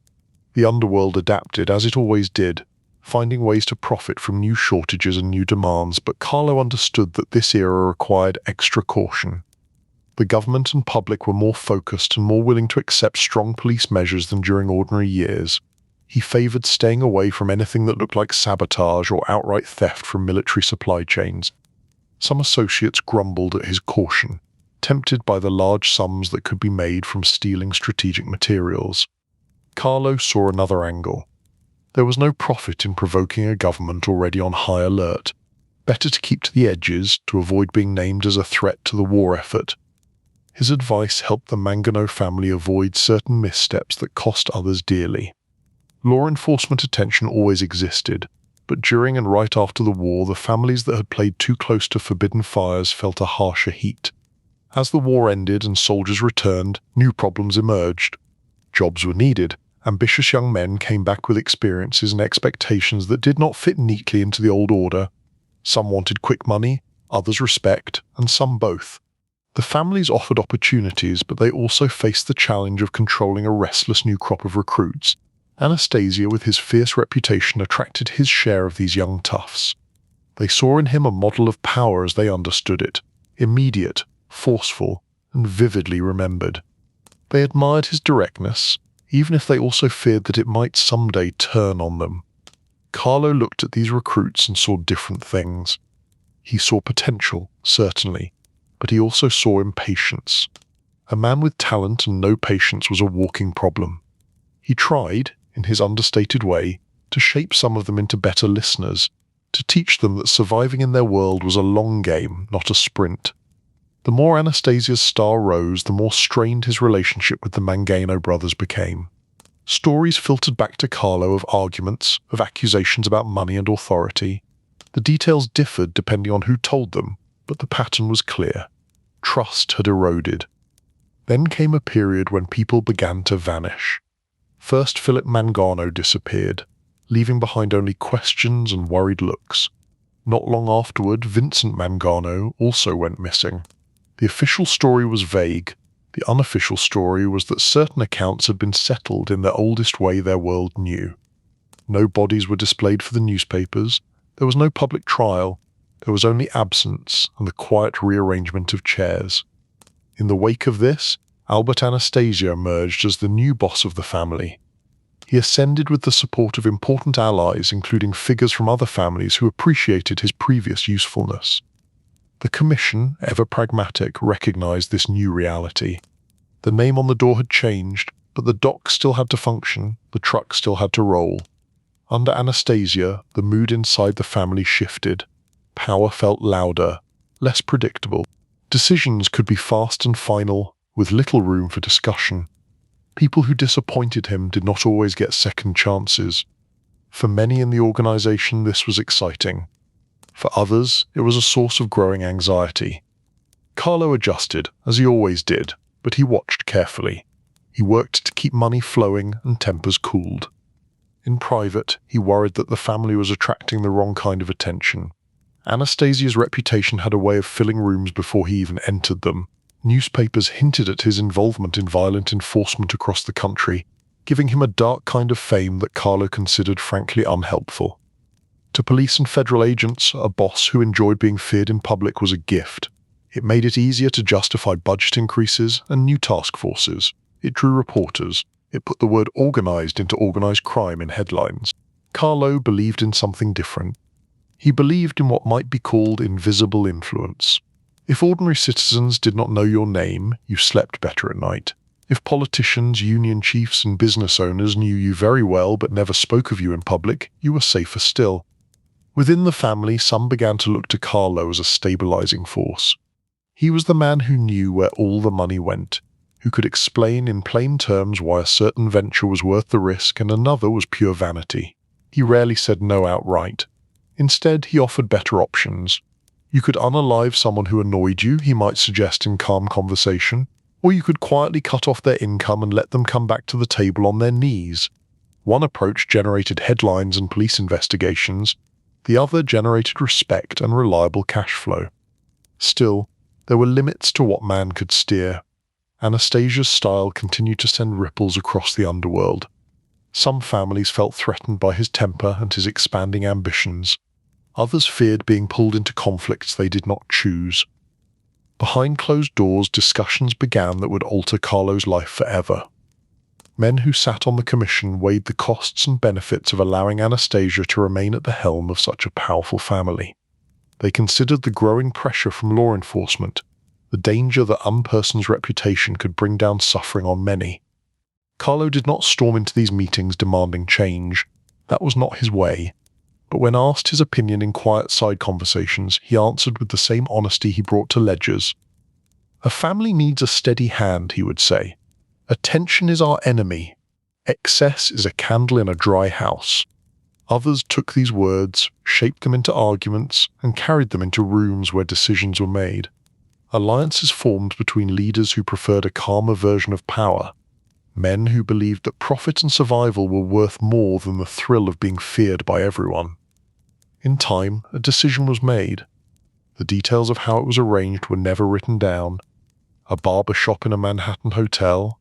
The underworld adapted, as it always did, finding ways to profit from new shortages and new demands, but Carlo understood that this era required extra caution. The government and public were more focused and more willing to accept strong police measures than during ordinary years. He favored staying away from anything that looked like sabotage or outright theft from military supply chains. Some associates grumbled at his caution, tempted by the large sums that could be made from stealing strategic materials. Carlo saw another angle. There was no profit in provoking a government already on high alert. Better to keep to the edges to avoid being named as a threat to the war effort. His advice helped the Mangano family avoid certain missteps that cost others dearly. Law enforcement attention always existed, but during and right after the war, the families that had played too close to forbidden fires felt a harsher heat. As the war ended and soldiers returned, new problems emerged. Jobs were needed. Ambitious young men came back with experiences and expectations that did not fit neatly into the old order. Some wanted quick money, others respect, and some both. The families offered opportunities, but they also faced the challenge of controlling a restless new crop of recruits. Anastasia, with his fierce reputation, attracted his share of these young toughs. They saw in him a model of power as they understood it, immediate, forceful, and vividly remembered. They admired his directness, even if they also feared that it might someday turn on them. Carlo looked at these recruits and saw different things. He saw potential, certainly, but he also saw impatience. A man with talent and no patience was a walking problem. He tried, in his understated way, to shape some of them into better listeners, to teach them that surviving in their world was a long game, not a sprint. The more Anastasia's star rose, the more strained his relationship with the Mangano brothers became. Stories filtered back to Carlo of arguments, of accusations about money and authority. The details differed depending on who told them, but the pattern was clear. Trust had eroded. Then came a period when people began to vanish. First, Philip Mangano disappeared, leaving behind only questions and worried looks. Not long afterward, Vincent Mangano also went missing. The official story was vague. The unofficial story was that certain accounts had been settled in the oldest way their world knew. No bodies were displayed for the newspapers. There was no public trial. There was only absence and the quiet rearrangement of chairs. In the wake of this, Albert Anastasia emerged as the new boss of the family. He ascended with the support of important allies, including figures from other families who appreciated his previous usefulness. The commission, ever pragmatic, recognized this new reality. The name on the door had changed, but the dock still had to function, the truck still had to roll. Under Anastasia, the mood inside the family shifted. Power felt louder, less predictable. Decisions could be fast and final, with little room for discussion. People who disappointed him did not always get second chances. For many in the organization, this was exciting. For others, it was a source of growing anxiety. Carlo adjusted, as he always did, but he watched carefully. He worked to keep money flowing and tempers cooled. In private, he worried that the family was attracting the wrong kind of attention. Anastasia's reputation had a way of filling rooms before he even entered them. Newspapers hinted at his involvement in violent enforcement across the country, giving him a dark kind of fame that Carlo considered frankly unhelpful. To police and federal agents, a boss who enjoyed being feared in public was a gift. It made it easier to justify budget increases and new task forces. It drew reporters. It put the word organized into organized crime in headlines. Carlo believed in something different. He believed in what might be called invisible influence. If ordinary citizens did not know your name, you slept better at night. If politicians, union chiefs, and business owners knew you very well but never spoke of you in public, you were safer still. Within the family, some began to look to Carlo as a stabilizing force. He was the man who knew where all the money went, who could explain in plain terms why a certain venture was worth the risk and another was pure vanity. He rarely said no outright. Instead, he offered better options. You could unalive someone who annoyed you, he might suggest in calm conversation, or you could quietly cut off their income and let them come back to the table on their knees. One approach generated headlines and police investigations. The other generated respect and reliable cash flow. Still, there were limits to what man could steer. Anastasia's style continued to send ripples across the underworld. Some families felt threatened by his temper and his expanding ambitions. Others feared being pulled into conflicts they did not choose. Behind closed doors, discussions began that would alter Carlo's life forever. Men who sat on the commission weighed the costs and benefits of allowing Anastasia to remain at the helm of such a powerful family. They considered the growing pressure from law enforcement, the danger that one person's reputation could bring down suffering on many. Carlo did not storm into these meetings demanding change. That was not his way. But when asked his opinion in quiet side conversations, he answered with the same honesty he brought to ledgers. A family needs a steady hand, he would say. Attention is our enemy. Excess is a candle in a dry house. Others took these words, shaped them into arguments, and carried them into rooms where decisions were made. Alliances formed between leaders who preferred a calmer version of power, men who believed that profit and survival were worth more than the thrill of being feared by everyone. In time, a decision was made. The details of how it was arranged were never written down. A barber shop in a Manhattan hotel,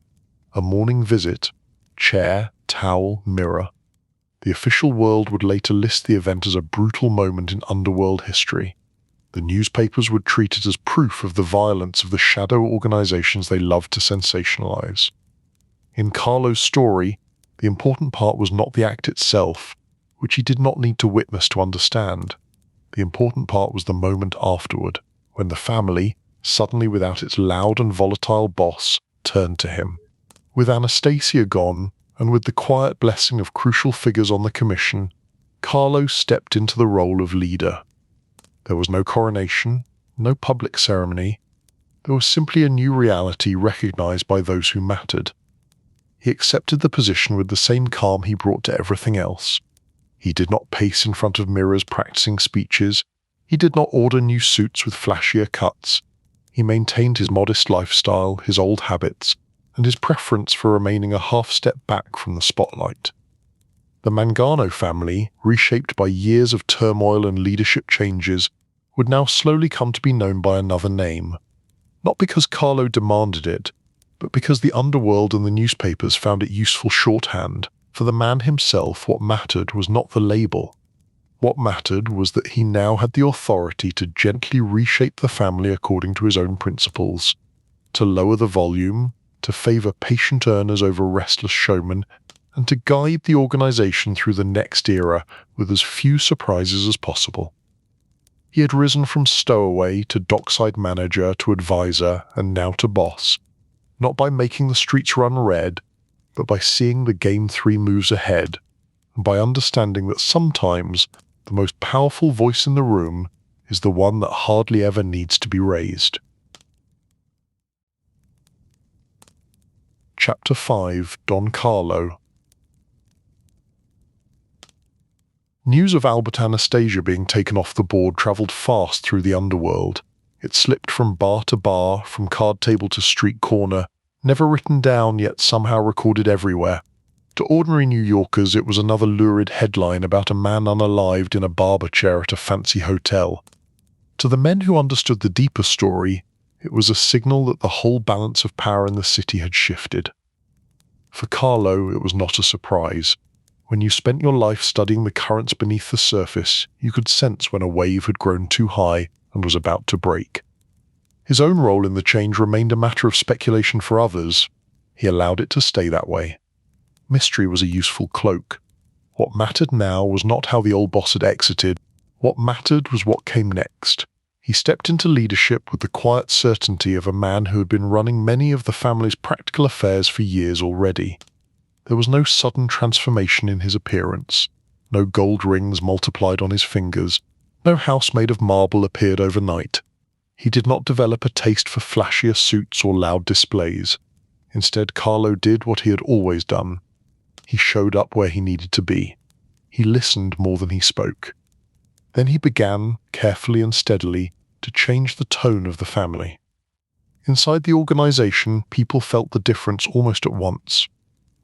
a morning visit, chair, towel, mirror. The official world would later list the event as a brutal moment in underworld history. The newspapers would treat it as proof of the violence of the shadow organizations they loved to sensationalize. In Carlo's story, the important part was not the act itself, which he did not need to witness to understand. The important part was the moment afterward, when the family, suddenly without its loud and volatile boss, turned to him. With Anastasia gone, and with the quiet blessing of crucial figures on the commission, Carlo stepped into the role of leader. There was no coronation, no public ceremony. There was simply a new reality recognized by those who mattered. He accepted the position with the same calm he brought to everything else. He did not pace in front of mirrors practicing speeches. He did not order new suits with flashier cuts. He maintained his modest lifestyle, his old habits, and his preference for remaining a half step back from the spotlight. The Mangano family, reshaped by years of turmoil and leadership changes, would now slowly come to be known by another name. Not because Carlo demanded it, but because the underworld and the newspapers found it useful shorthand. For the man himself, what mattered was not the label. What mattered was that he now had the authority to gently reshape the family according to his own principles, to lower the volume, to favor patient earners over restless showmen, and to guide the organization through the next era with as few surprises as possible. He had risen from stowaway to dockside manager to advisor and now to boss, not by making the streets run red, but by seeing the game 3 moves ahead, and by understanding that sometimes the most powerful voice in the room is the one that hardly ever needs to be raised. Chapter 5, Don Carlo. News of Albert Anastasia being taken off the board travelled fast through the underworld. It slipped from bar to bar, from card table to street corner, never written down yet somehow recorded everywhere. To ordinary New Yorkers it was another lurid headline about a man unalived in a barber chair at a fancy hotel. To the men who understood the deeper story, it was a signal that the whole balance of power in the city had shifted. For Carlo, it was not a surprise. When you spent your life studying the currents beneath the surface, you could sense when a wave had grown too high and was about to break. His own role in the change remained a matter of speculation for others. He allowed it to stay that way. Mystery was a useful cloak. What mattered now was not how the old boss had exited. What mattered was what came next. He stepped into leadership with the quiet certainty of a man who had been running many of the family's practical affairs for years already. There was no sudden transformation in his appearance. No gold rings multiplied on his fingers. No house made of marble appeared overnight. He did not develop a taste for flashier suits or loud displays. Instead, Carlo did what he had always done. He showed up where he needed to be. He listened more than he spoke. Then he began, carefully and steadily, to change the tone of the family. Inside the organization, people felt the difference almost at once.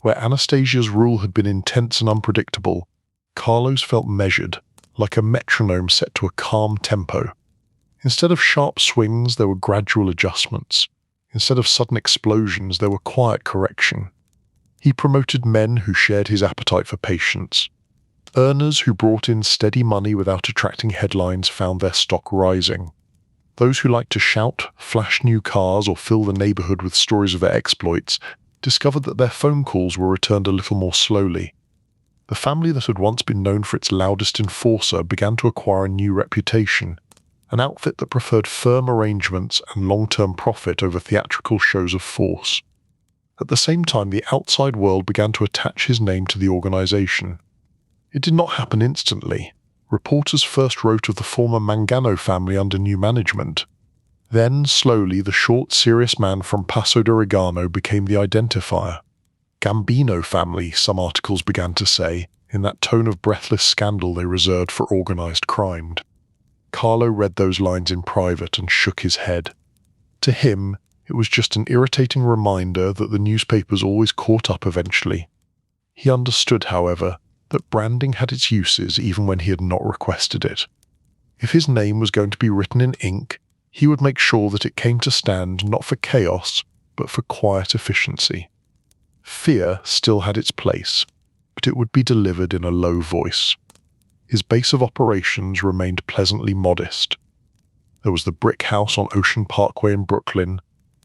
Where Anastasia's rule had been intense and unpredictable, Carlo's felt measured, like a metronome set to a calm tempo. Instead of sharp swings, there were gradual adjustments. Instead of sudden explosions, there were quiet correction. He promoted men who shared his appetite for patience. Earners who brought in steady money without attracting headlines found their stock rising. Those who liked to shout, flash new cars, or fill the neighborhood with stories of their exploits discovered that their phone calls were returned a little more slowly. The family that had once been known for its loudest enforcer began to acquire a new reputation, an outfit that preferred firm arrangements and long-term profit over theatrical shows of force. At the same time, the outside world began to attach his name to the organization. It did not happen instantly. Reporters first wrote of the former Mangano family under new management. Then, slowly, the short, serious man from Passo d'Origano became the identifier. Gambino family, some articles began to say, in that tone of breathless scandal they reserved for organized crime. Carlo read those lines in private and shook his head. To him, it was just an irritating reminder that the newspapers always caught up eventually. He understood, however, that branding had its uses even when he had not requested it. If his name was going to be written in ink, he would make sure that it came to stand not for chaos, but for quiet efficiency. Fear still had its place, but it would be delivered in a low voice. His base of operations remained pleasantly modest. There was the brick house on Ocean Parkway in Brooklyn,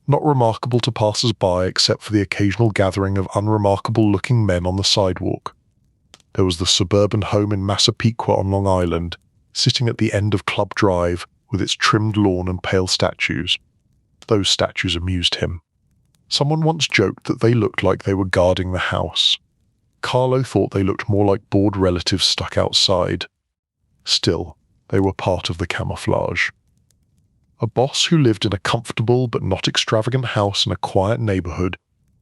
not remarkable to passers-by except for the occasional gathering of unremarkable-looking men on the sidewalk. There was the suburban home in Massapequa on Long Island, sitting at the end of Club Drive with its trimmed lawn and pale statues. Those statues amused him. Someone once joked that they looked like they were guarding the house. Carlo thought they looked more like bored relatives stuck outside. Still, they were part of the camouflage. A boss who lived in a comfortable but not extravagant house in a quiet neighborhood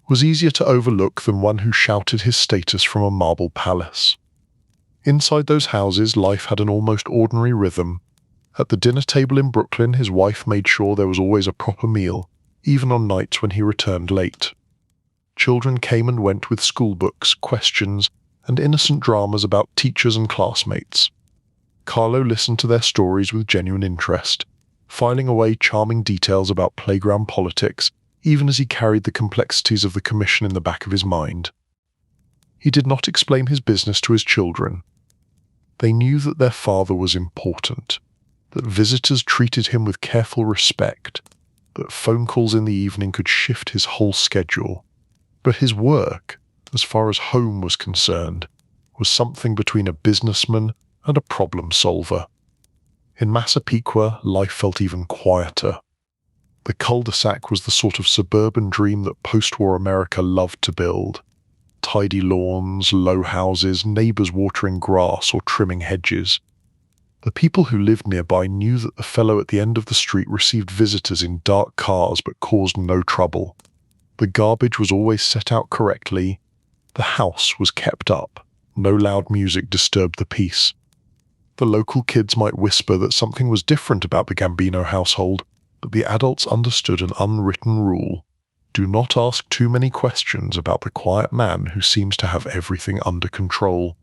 was easier to overlook than one who shouted his status from a marble palace. Inside those houses, life had an almost ordinary rhythm. At the dinner table in Brooklyn, his wife made sure there was always a proper meal, even on nights when he returned late. Children came and went with school books, questions, and innocent dramas about teachers and classmates. Carlo listened to their stories with genuine interest, filing away charming details about playground politics, even as he carried the complexities of the commission in the back of his mind. He did not explain his business to his children. They knew that their father was important, that visitors treated him with careful respect, that phone calls in the evening could shift his whole schedule. But his work, as far as home was concerned, was something between a businessman and a problem solver. In Massapequa, life felt even quieter. The cul-de-sac was the sort of suburban dream that post-war America loved to build. Tidy lawns, low houses, neighbors watering grass or trimming hedges. The people who lived nearby knew that the fellow at the end of the street received visitors in dark cars but caused no trouble. The garbage was always set out correctly. The house was kept up. No loud music disturbed the peace. The local kids might whisper that something was different about the Gambino household, but the adults understood an unwritten rule. Do not ask too many questions about the quiet man who seems to have everything under control.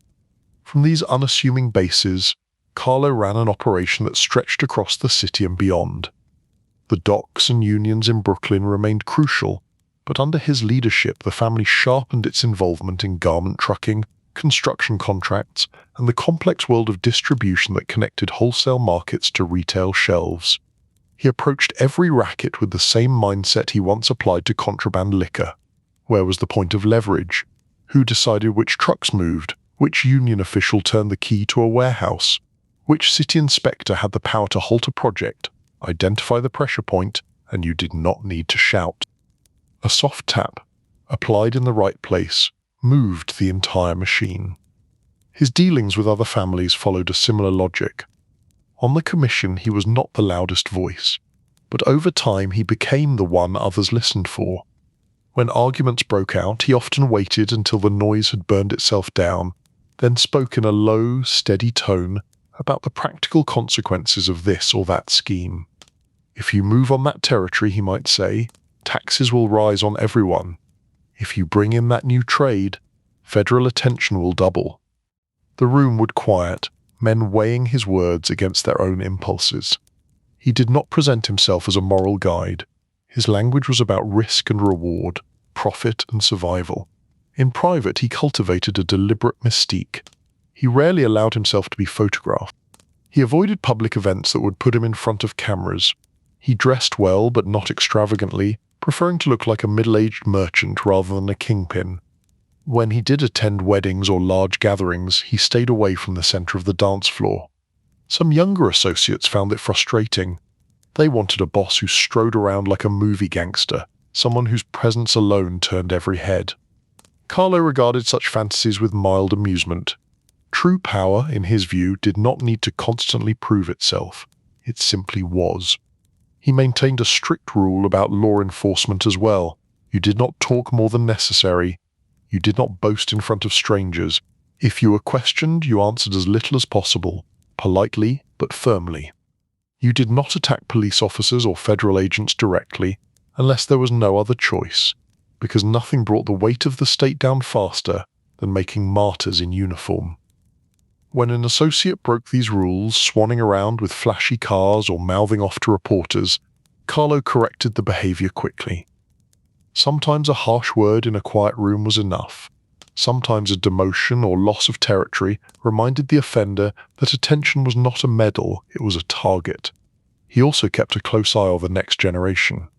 From these unassuming bases, Carlo ran an operation that stretched across the city and beyond. The docks and unions in Brooklyn remained crucial, but under his leadership the family sharpened its involvement in garment trucking, construction contracts, and the complex world of distribution that connected wholesale markets to retail shelves. He approached every racket with the same mindset he once applied to contraband liquor. Where was the point of leverage? Who decided which trucks moved? Which union official turned the key to a warehouse? Which city inspector had the power to halt a project, identify the pressure point, and you did not need to shout? A soft tap, applied in the right place, moved the entire machine. His dealings with other families followed a similar logic. On the commission, he was not the loudest voice, but over time he became the one others listened for. When arguments broke out, he often waited until the noise had burned itself down, then spoke in a low, steady tone about the practical consequences of this or that scheme. If you move on that territory, he might say, taxes will rise on everyone. If you bring in that new trade, federal attention will double. The room would quiet, men weighing his words against their own impulses. He did not present himself as a moral guide. His language was about risk and reward, profit and survival. In private, he cultivated a deliberate mystique. He rarely allowed himself to be photographed. He avoided public events that would put him in front of cameras. He dressed well, but not extravagantly, preferring to look like a middle-aged merchant rather than a kingpin. When he did attend weddings or large gatherings, he stayed away from the center of the dance floor. Some younger associates found it frustrating. They wanted a boss who strode around like a movie gangster, someone whose presence alone turned every head. Carlo regarded such fantasies with mild amusement. True power, in his view, did not need to constantly prove itself. It simply was. He maintained a strict rule about law enforcement as well. You did not talk more than necessary. You did not boast in front of strangers. If you were questioned, you answered as little as possible, politely but firmly. You did not attack police officers or federal agents directly, unless there was no other choice, because nothing brought the weight of the state down faster than making martyrs in uniform. When an associate broke these rules, swanning around with flashy cars or mouthing off to reporters, Carlo corrected the behavior quickly. Sometimes a harsh word in a quiet room was enough. Sometimes a demotion or loss of territory reminded the offender that attention was not a medal, it was a target. He also kept a close eye on the next generation.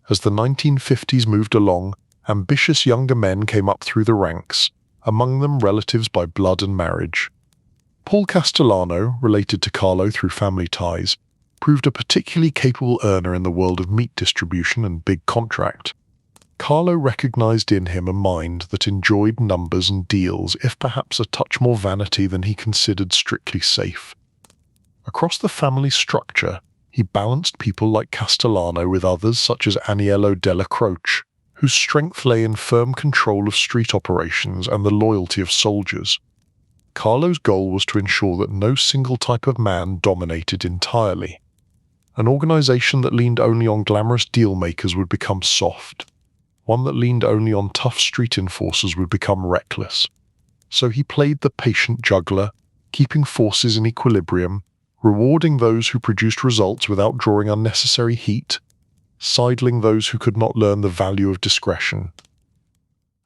As the 1950s moved along, ambitious younger men came up through the ranks, among them relatives by blood and marriage. Paul Castellano, related to Carlo through family ties, proved a particularly capable earner in the world of meat distribution and big contract. Carlo recognized in him a mind that enjoyed numbers and deals, if perhaps a touch more vanity than he considered strictly safe. Across the family structure, he balanced people like Castellano with others such as Aniello della Croce, whose strength lay in firm control of street operations and the loyalty of soldiers. Carlo's goal was to ensure that no single type of man dominated entirely. An organization that leaned only on glamorous deal-makers would become soft. One that leaned only on tough street enforcers would become reckless. So he played the patient juggler, keeping forces in equilibrium, rewarding those who produced results without drawing unnecessary heat, sidling those who could not learn the value of discretion.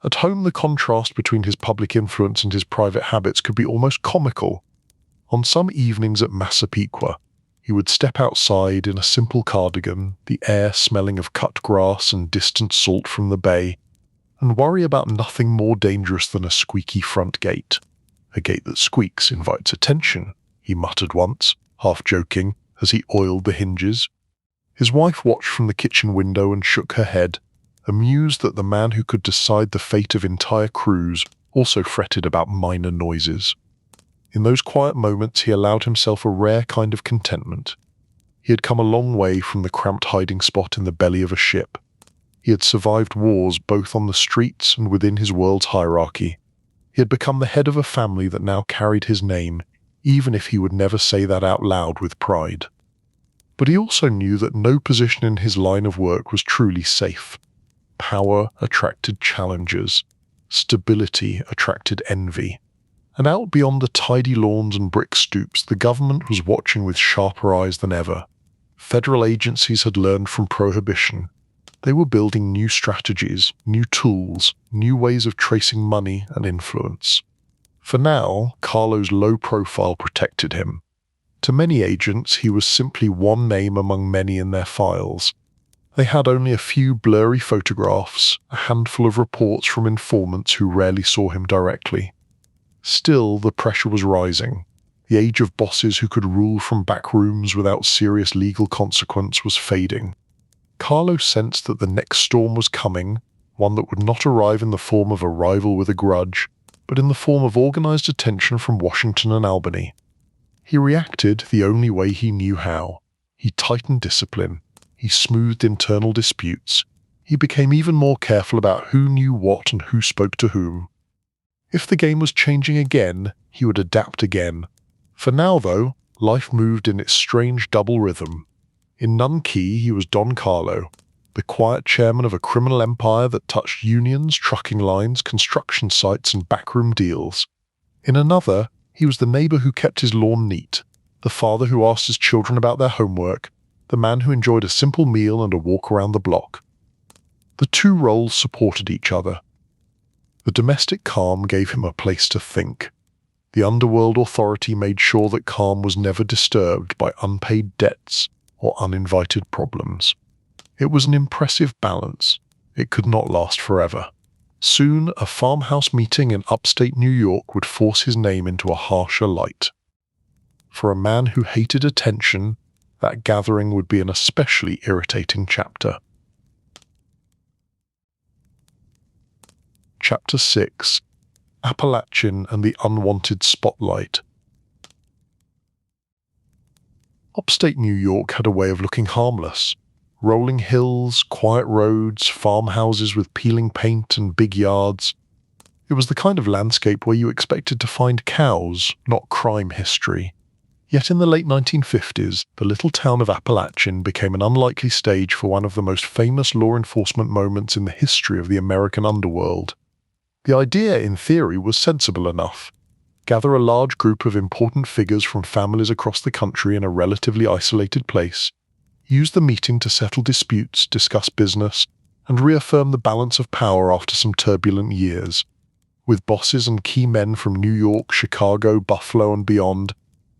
At home, the contrast between his public influence and his private habits could be almost comical. On some evenings at Massapequa, he would step outside in a simple cardigan, the air smelling of cut grass and distant salt from the bay, and worry about nothing more dangerous than a squeaky front gate. A gate that squeaks invites attention, he muttered once, half joking, as he oiled the hinges. His wife watched from the kitchen window and shook her head, amused that the man who could decide the fate of entire crews also fretted about minor noises. In those quiet moments he allowed himself a rare kind of contentment. He had come a long way from the cramped hiding spot in the belly of a ship. He had survived wars both on the streets and within his world's hierarchy. He had become the head of a family that now carried his name, even if he would never say that out loud with pride. But he also knew that no position in his line of work was truly safe. Power attracted challengers. Stability attracted envy. And out beyond the tidy lawns and brick stoops, the government was watching with sharper eyes than ever. Federal agencies had learned from prohibition. They were building new strategies, new tools, new ways of tracing money and influence. For now, Carlo's low profile protected him. To many agents, he was simply one name among many in their files. They had only a few blurry photographs, a handful of reports from informants who rarely saw him directly. Still, the pressure was rising. The age of bosses who could rule from back rooms without serious legal consequence was fading. Carlo sensed that the next storm was coming, one that would not arrive in the form of a rival with a grudge, but in the form of organized attention from Washington and Albany. He reacted the only way he knew how. He tightened discipline. He smoothed internal disputes. He became even more careful about who knew what and who spoke to whom. If the game was changing again, he would adapt again. For now, though, life moved in its strange double rhythm. In none key, he was Don Carlo, the quiet chairman of a criminal empire that touched unions, trucking lines, construction sites, and backroom deals. In another, he was the neighbor who kept his lawn neat, the father who asked his children about their homework, the man who enjoyed a simple meal and a walk around the block. The two roles supported each other. The domestic calm gave him a place to think. The underworld authority made sure that calm was never disturbed by unpaid debts or uninvited problems. It was an impressive balance. It could not last forever. Soon, a farmhouse meeting in upstate New York would force his name into a harsher light. For a man who hated attention, that gathering would be an especially irritating chapter. Chapter 6. Apalachin and the Unwanted Spotlight. Upstate New York had a way of looking harmless. Rolling hills, quiet roads, farmhouses with peeling paint and big yards. It was the kind of landscape where you expected to find cows, not crime history. Yet in the late 1950s, the little town of Apalachin became an unlikely stage for one of the most famous law enforcement moments in the history of the American underworld. The idea, in theory, was sensible enough. Gather a large group of important figures from families across the country in a relatively isolated place, use the meeting to settle disputes, discuss business, and reaffirm the balance of power after some turbulent years. With bosses and key men from New York, Chicago, Buffalo, and beyond,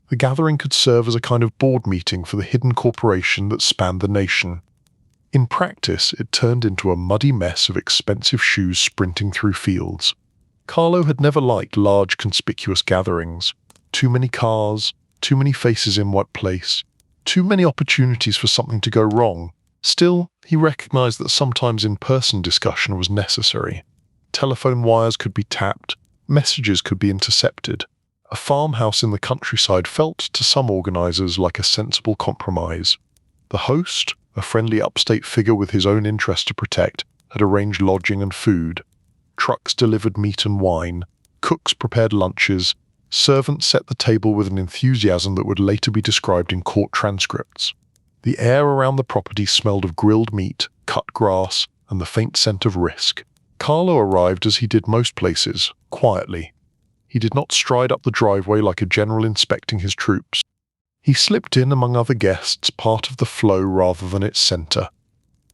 the gathering could serve as a kind of board meeting for the hidden corporation that spanned the nation. In practice, it turned into a muddy mess of expensive shoes sprinting through fields. Carlo had never liked large, conspicuous gatherings. Too many cars, too many faces in one place, too many opportunities for something to go wrong. Still, he recognized that sometimes in-person discussion was necessary. Telephone wires could be tapped, messages could be intercepted. A farmhouse in the countryside felt to some organizers like a sensible compromise. The host, a friendly upstate figure with his own interest to protect, had arranged lodging and food. Trucks delivered meat and wine. Cooks prepared lunches. Servants set the table with an enthusiasm that would later be described in court transcripts. The air around the property smelled of grilled meat, cut grass, and the faint scent of risk. Carlo arrived as he did most places, quietly. He did not stride up the driveway like a general inspecting his troops. He slipped in among other guests, part of the flow rather than its center.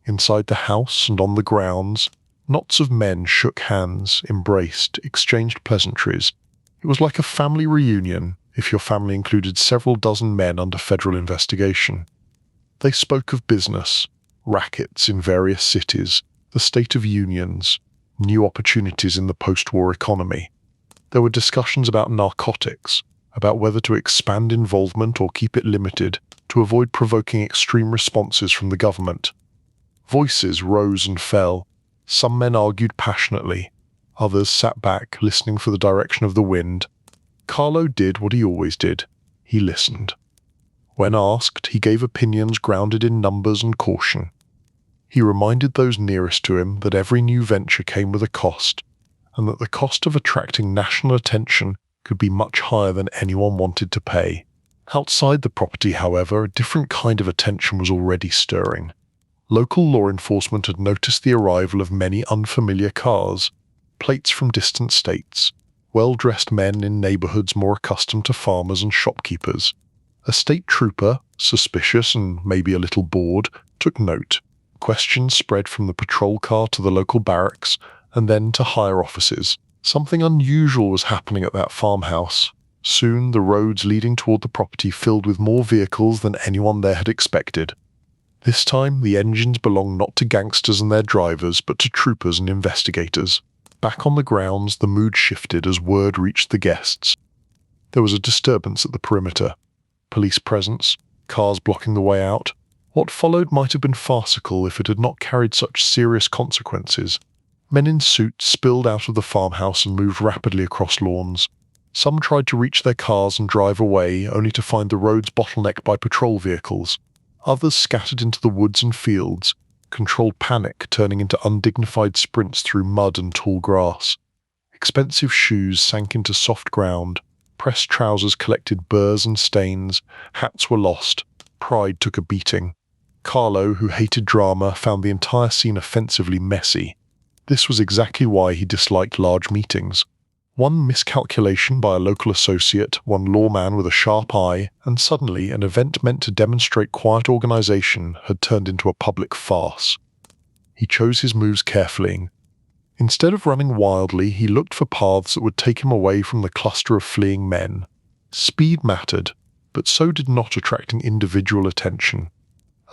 Inside the house and on the grounds, knots of men shook hands, embraced, exchanged pleasantries. It was like a family reunion, if your family included several dozen men under federal investigation. They spoke of business, rackets in various cities, the state of unions, new opportunities in the post-war economy. There were discussions about narcotics, about whether to expand involvement or keep it limited to avoid provoking extreme responses from the government. Voices rose and fell. Some men argued passionately. Others sat back, listening for the direction of the wind. Carlo did what he always did. He listened. When asked, he gave opinions grounded in numbers and caution. He reminded those nearest to him that every new venture came with a cost, and that the cost of attracting national attention could be much higher than anyone wanted to pay. Outside the property, however, a different kind of attention was already stirring. Local law enforcement had noticed the arrival of many unfamiliar cars, plates from distant states, well-dressed men in neighborhoods more accustomed to farmers and shopkeepers. A state trooper, suspicious and maybe a little bored, took note. Questions spread from the patrol car to the local barracks, and then to higher offices. Something unusual was happening at that farmhouse. Soon the roads leading toward the property filled with more vehicles than anyone there had expected. This time, the engines belonged not to gangsters and their drivers, but to troopers and investigators. Back on the grounds, the mood shifted as word reached the guests. There was a disturbance at the perimeter. Police presence, cars blocking the way out. What followed might have been farcical if it had not carried such serious consequences. Men in suits spilled out of the farmhouse and moved rapidly across lawns. Some tried to reach their cars and drive away, only to find the roads bottlenecked by patrol vehicles. Others scattered into the woods and fields, controlled panic turning into undignified sprints through mud and tall grass. Expensive shoes sank into soft ground, pressed trousers collected burrs and stains, hats were lost, pride took a beating. Carlo, who hated drama, found the entire scene offensively messy. This was exactly why he disliked large meetings. One miscalculation by a local associate, one lawman with a sharp eye, and suddenly an event meant to demonstrate quiet organization had turned into a public farce. He chose his moves carefully. Instead of running wildly, he looked for paths that would take him away from the cluster of fleeing men. Speed mattered, but so did not attracting individual attention.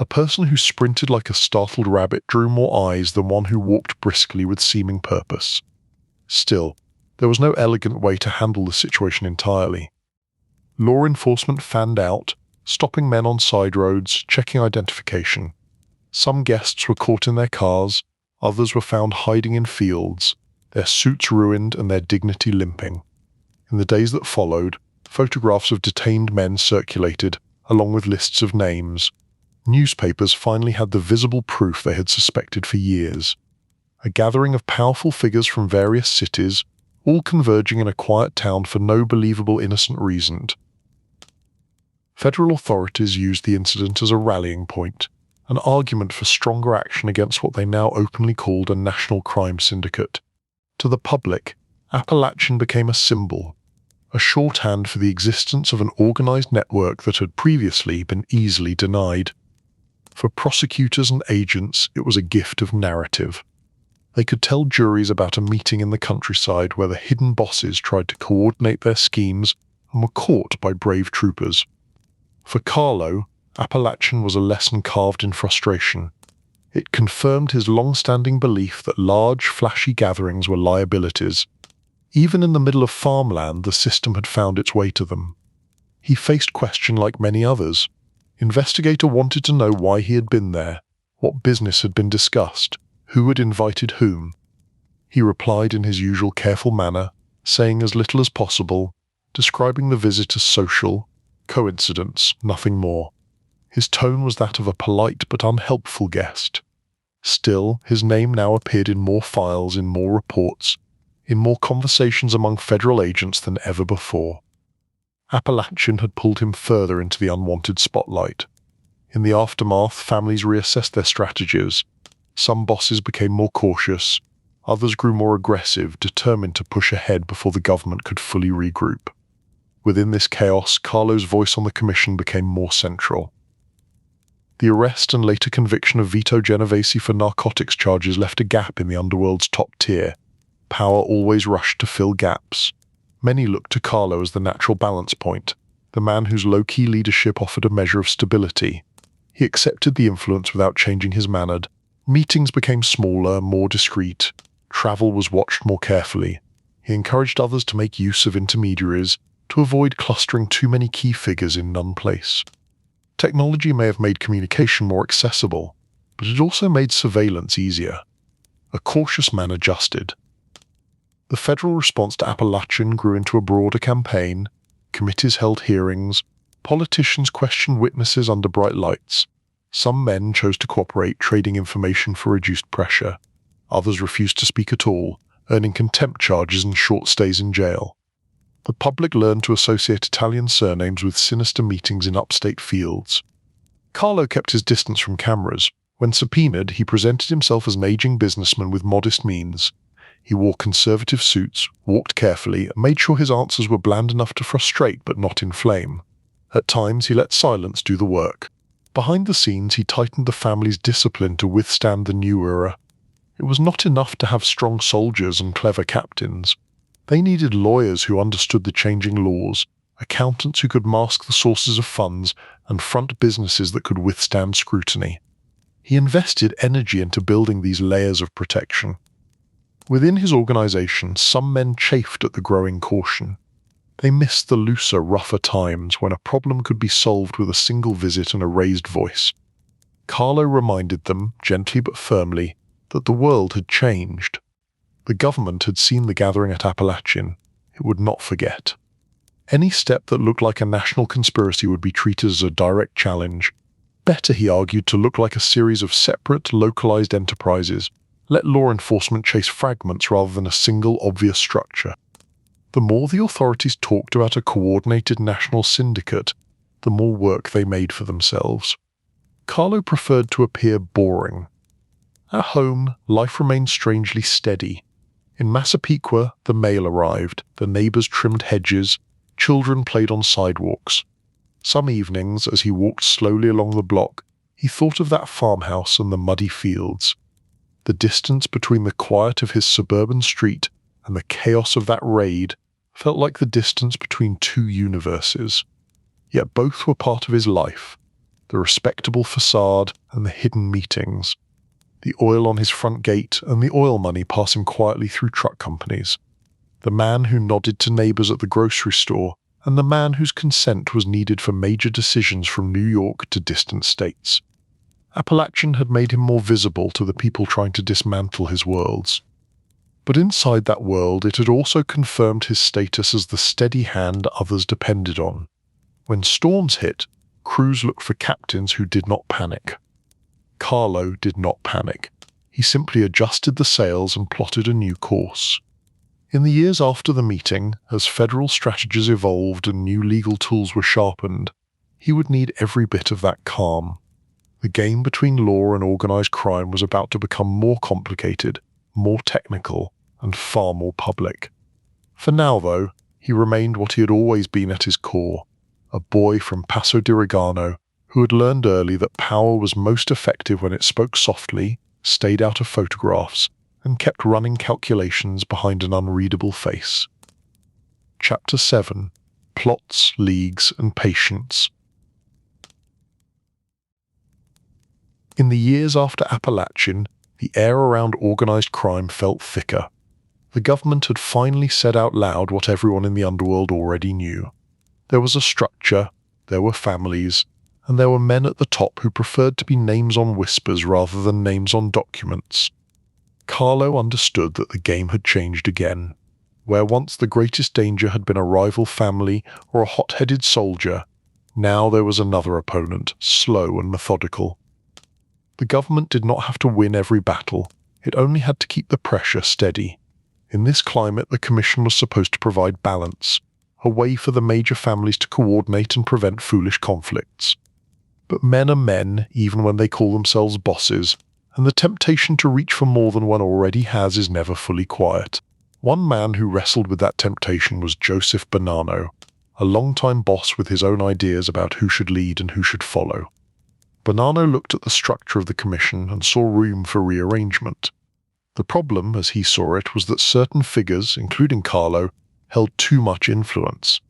A person who sprinted like a startled rabbit drew more eyes than one who walked briskly with seeming purpose. Still, there was no elegant way to handle the situation entirely. Law enforcement fanned out, stopping men on side roads, checking identification. Some guests were caught in their cars, others were found hiding in fields, their suits ruined and their dignity limping. In the days that followed, photographs of detained men circulated, along with lists of names. Newspapers finally had the visible proof they had suspected for years. A gathering of powerful figures from various cities, all converging in a quiet town for no believable innocent reason. Federal authorities used the incident as a rallying point, an argument for stronger action against what they now openly called a national crime syndicate. To the public, Apalachin became a symbol, a shorthand for the existence of an organized network that had previously been easily denied. For prosecutors and agents, it was a gift of narrative. They could tell juries about a meeting in the countryside where the hidden bosses tried to coordinate their schemes and were caught by brave troopers. For Carlo, Apalachin was a lesson carved in frustration. It confirmed his long-standing belief that large, flashy gatherings were liabilities. Even in the middle of farmland, the system had found its way to them. He faced question like many others. Investigator wanted to know why he had been there, what business had been discussed, who had invited whom. He replied in his usual careful manner, saying as little as possible, describing the visit as social, coincidence, nothing more. His tone was that of a polite but unhelpful guest. Still, his name now appeared in more files, in more reports, in more conversations among federal agents than ever before. Apalachin had pulled him further into the unwanted spotlight. In the aftermath, families reassessed their strategies. Some bosses became more cautious, others grew more aggressive, determined to push ahead before the government could fully regroup. Within this chaos, Carlo's voice on the commission became more central. The arrest and later conviction of Vito Genovese for narcotics charges left a gap in the underworld's top tier. Power always rushed to fill gaps. Many looked to Carlo as the natural balance point, the man whose low-key leadership offered a measure of stability. He accepted the influence without changing his manner. Meetings became smaller, more discreet. Travel was watched more carefully. He encouraged others to make use of intermediaries, to avoid clustering too many key figures in one place. Technology may have made communication more accessible, but it also made surveillance easier. A cautious man adjusted. The federal response to Apalachin grew into a broader campaign. Committees held hearings. Politicians questioned witnesses under bright lights. Some men chose to cooperate, trading information for reduced pressure. Others refused to speak at all, earning contempt charges and short stays in jail. The public learned to associate Italian surnames with sinister meetings in upstate fields. Carlo kept his distance from cameras. When subpoenaed, he presented himself as an aging businessman with modest means. He wore conservative suits, walked carefully, and made sure his answers were bland enough to frustrate but not inflame. At times, he let silence do the work. Behind the scenes, he tightened the family's discipline to withstand the new era. It was not enough to have strong soldiers and clever captains. They needed lawyers who understood the changing laws, accountants who could mask the sources of funds, and front businesses that could withstand scrutiny. He invested energy into building these layers of protection. Within his organization, some men chafed at the growing caution. They missed the looser, rougher times when a problem could be solved with a single visit and a raised voice. Carlo reminded them, gently but firmly, that the world had changed. The government had seen the gathering at Apalachin. It would not forget. Any step that looked like a national conspiracy would be treated as a direct challenge. Better, he argued, to look like a series of separate, localized enterprises. Let law enforcement chase fragments rather than a single, obvious structure. The more the authorities talked about a coordinated national syndicate, the more work they made for themselves. Carlo preferred to appear boring. At home, life remained strangely steady. In Massapequa, the mail arrived, the neighbors trimmed hedges, children played on sidewalks. Some evenings, as he walked slowly along the block, he thought of that farmhouse and the muddy fields. The distance between the quiet of his suburban street and the chaos of that raid felt like the distance between two universes. Yet both were part of his life, the respectable facade and the hidden meetings, the oil on his front gate and the oil money passing quietly through truck companies, the man who nodded to neighbors at the grocery store, and the man whose consent was needed for major decisions from New York to distant states. Apalachin had made him more visible to the people trying to dismantle his worlds. But inside that world, it had also confirmed his status as the steady hand others depended on. When storms hit, crews looked for captains who did not panic. Carlo did not panic. He simply adjusted the sails and plotted a new course. In the years after the meeting, as federal strategies evolved and new legal tools were sharpened, he would need every bit of that calm. The game between law and organized crime was about to become more complicated, more technical, and far more public. For now, though, he remained what he had always been at his core, a boy from Paso de Regano who had learned early that power was most effective when it spoke softly, stayed out of photographs, and kept running calculations behind an unreadable face. Chapter 7. Plots, Leagues, and Patience. In the years after Apalachin, the air around organized crime felt thicker. The government had finally said out loud what everyone in the underworld already knew. There was a structure, there were families, and there were men at the top who preferred to be names on whispers rather than names on documents. Carlo understood that the game had changed again. Where once the greatest danger had been a rival family or a hot-headed soldier, now there was another opponent, slow and methodical. The government did not have to win every battle, it only had to keep the pressure steady. In this climate, the commission was supposed to provide balance, a way for the major families to coordinate and prevent foolish conflicts. But men are men, even when they call themselves bosses, and the temptation to reach for more than one already has is never fully quiet. One man who wrestled with that temptation was Joseph Bonanno, a long-time boss with his own ideas about who should lead and who should follow. Bonanno looked at the structure of the commission and saw room for rearrangement. The problem, as he saw it, was that certain figures, including Carlo, held too much influence.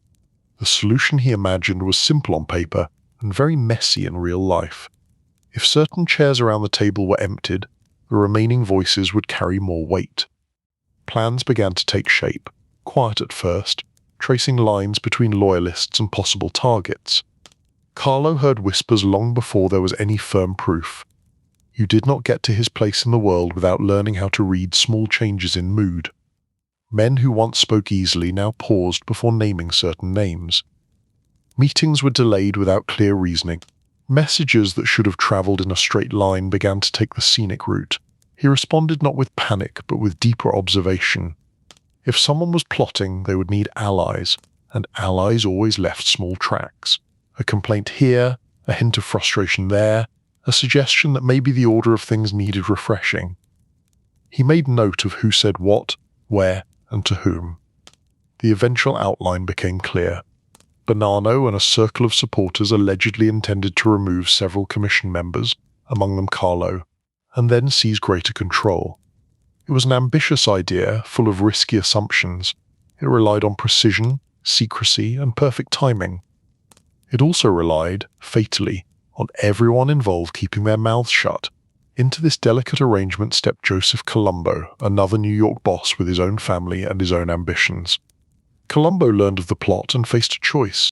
The solution he imagined was simple on paper and very messy in real life. If certain chairs around the table were emptied, the remaining voices would carry more weight. Plans began to take shape, quiet at first, tracing lines between loyalists and possible targets. Carlo heard whispers long before there was any firm proof. You did not get to his place in the world without learning how to read small changes in mood. Men who once spoke easily now paused before naming certain names. Meetings were delayed without clear reasoning. Messages that should have travelled in a straight line began to take the scenic route. He responded not with panic, but with deeper observation. If someone was plotting, they would need allies, and allies always left small tracks. A complaint here, a hint of frustration there, a suggestion that maybe the order of things needed refreshing. He made note of who said what, where, and to whom. The eventual outline became clear. Bonanno and a circle of supporters allegedly intended to remove several commission members, among them Carlo, and then seize greater control. It was an ambitious idea, full of risky assumptions. It relied on precision, secrecy, and perfect timing. It also relied, fatally, on everyone involved keeping their mouths shut, Into this delicate arrangement stepped Joseph Colombo, another New York boss with his own family and his own ambitions. Colombo learned of the plot and faced a choice.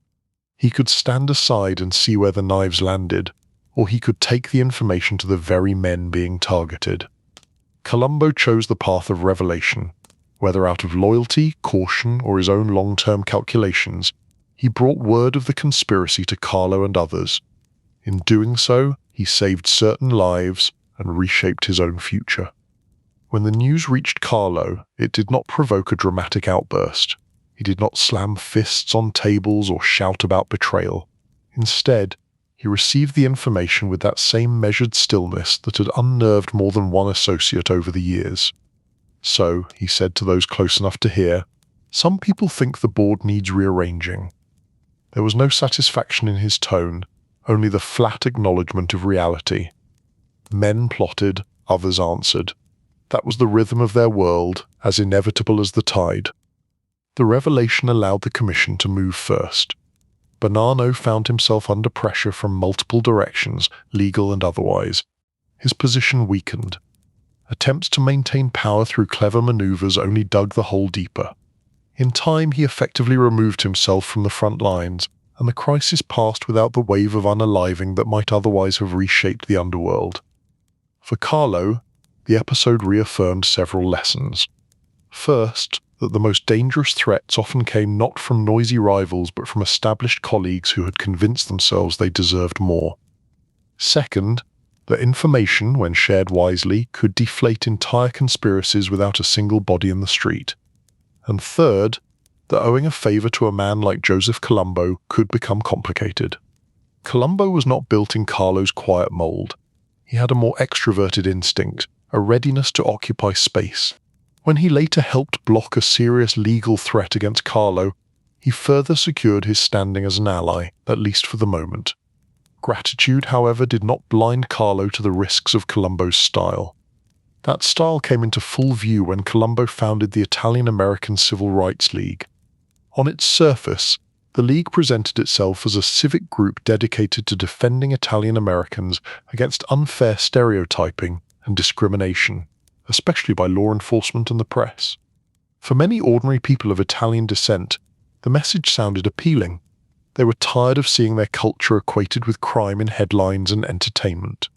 He could stand aside and see where the knives landed, or he could take the information to the very men being targeted. Colombo chose the path of revelation. Whether out of loyalty, caution, or his own long-term calculations, he brought word of the conspiracy to Carlo and others. In doing so, he saved certain lives and reshaped his own future. When the news reached Carlo, it did not provoke a dramatic outburst. He did not slam fists on tables or shout about betrayal. Instead, he received the information with that same measured stillness that had unnerved more than one associate over the years. So, he said to those close enough to hear, "Some people think the board needs rearranging." There was no satisfaction in his tone, only the flat acknowledgement of reality. Men plotted, others answered. That was the rhythm of their world, as inevitable as the tide. The revelation allowed the commission to move first. Bonanno found himself under pressure from multiple directions, legal and otherwise. His position weakened. Attempts to maintain power through clever maneuvers only dug the hole deeper. In time, he effectively removed himself from the front lines, and the crisis passed without the wave of unaliving that might otherwise have reshaped the underworld. For Carlo, the episode reaffirmed several lessons. First, that the most dangerous threats often came not from noisy rivals but from established colleagues who had convinced themselves they deserved more. Second, that information, when shared wisely, could deflate entire conspiracies without a single body in the street. And third, that owing a favor to a man like Joseph Colombo could become complicated. Colombo was not built in Carlo's quiet mold. He had a more extroverted instinct, a readiness to occupy space. When he later helped block a serious legal threat against Carlo, he further secured his standing as an ally, at least for the moment. Gratitude, however, did not blind Carlo to the risks of Colombo's style. That style came into full view when Colombo founded the Italian-American Civil Rights League. On its surface, the League presented itself as a civic group dedicated to defending Italian Americans against unfair stereotyping and discrimination, especially by law enforcement and the press. For many ordinary people of Italian descent, the message sounded appealing. They were tired of seeing their culture equated with crime in headlines and entertainment.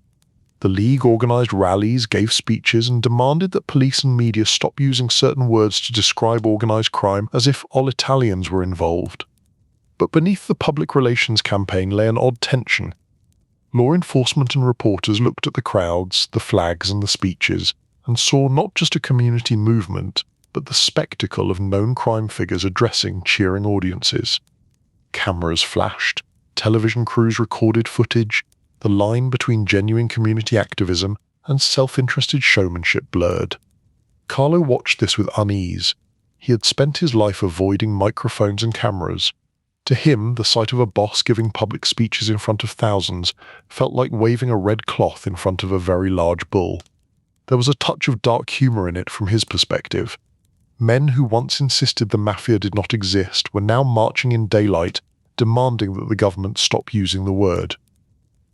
The League organized rallies, gave speeches, and demanded that police and media stop using certain words to describe organized crime as if all Italians were involved. But beneath the public relations campaign lay an odd tension. Law enforcement and reporters looked at the crowds, the flags, and the speeches, and saw not just a community movement, but the spectacle of known crime figures addressing cheering audiences. Cameras flashed, television crews recorded footage, the line between genuine community activism and self-interested showmanship blurred. Carlo watched this with unease. He had spent his life avoiding microphones and cameras. To him, the sight of a boss giving public speeches in front of thousands felt like waving a red cloth in front of a very large bull. There was a touch of dark humor in it from his perspective. Men who once insisted the mafia did not exist were now marching in daylight, demanding that the government stop using the word.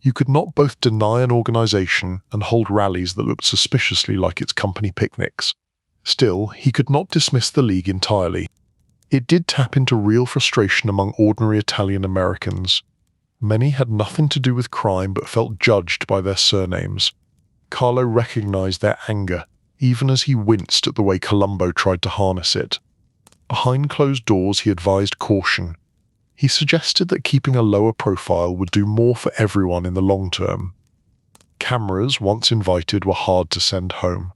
You could not both deny an organization and hold rallies that looked suspiciously like its company picnics. Still, he could not dismiss the League entirely. It did tap into real frustration among ordinary Italian Americans. Many had nothing to do with crime but felt judged by their surnames. Carlo recognized their anger, even as he winced at the way Colombo tried to harness it. Behind closed doors, he advised caution. He suggested that keeping a lower profile would do more for everyone in the long term. Cameras, once invited, were hard to send home.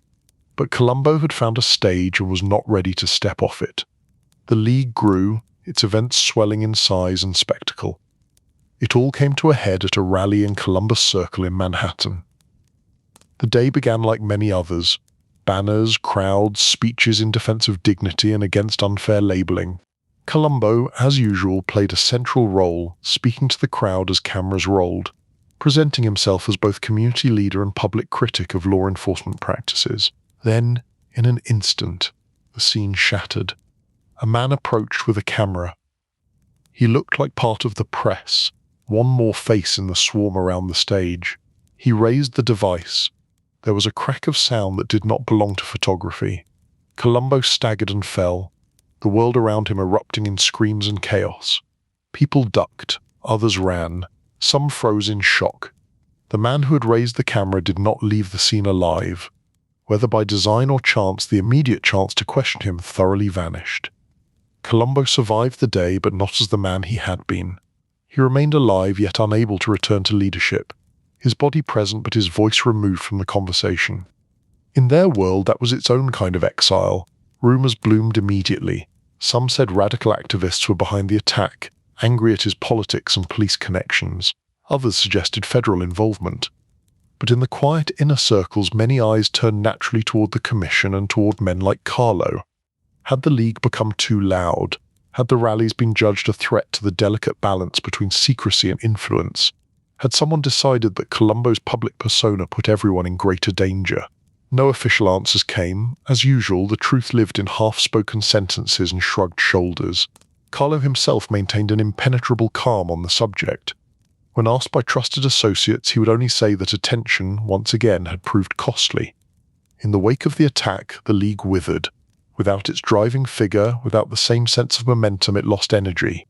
But Colombo had found a stage and was not ready to step off it. The League grew, its events swelling in size and spectacle. It all came to a head at a rally in Columbus Circle in Manhattan. The day began like many others. Banners, crowds, speeches in defense of dignity and against unfair labeling. Colombo, as usual, played a central role, speaking to the crowd as cameras rolled, presenting himself as both community leader and public critic of law enforcement practices. Then, in an instant, the scene shattered. A man approached with a camera. He looked like part of the press, one more face in the swarm around the stage. He raised the device. There was a crack of sound that did not belong to photography. Colombo staggered and fell, the world around him erupting in screams and chaos. People ducked, others ran, some froze in shock. The man who had raised the camera did not leave the scene alive. Whether by design or chance, the immediate chance to question him thoroughly vanished. Colombo survived the day, but not as the man he had been. He remained alive, yet unable to return to leadership. His body present, but his voice removed from the conversation. In their world, that was its own kind of exile. Rumours bloomed immediately. Some said radical activists were behind the attack, angry at his politics and police connections. Others suggested federal involvement. But in the quiet inner circles, many eyes turned naturally toward the Commission and toward men like Carlo. Had the League become too loud? Had the rallies been judged a threat to the delicate balance between secrecy and influence? Had someone decided that Colombo's public persona put everyone in greater danger? No official answers came. As usual, the truth lived in half-spoken sentences and shrugged shoulders. Carlo himself maintained an impenetrable calm on the subject. When asked by trusted associates, he would only say that attention, once again, had proved costly. In the wake of the attack, the League withered. Without its driving figure, without the same sense of momentum, it lost energy.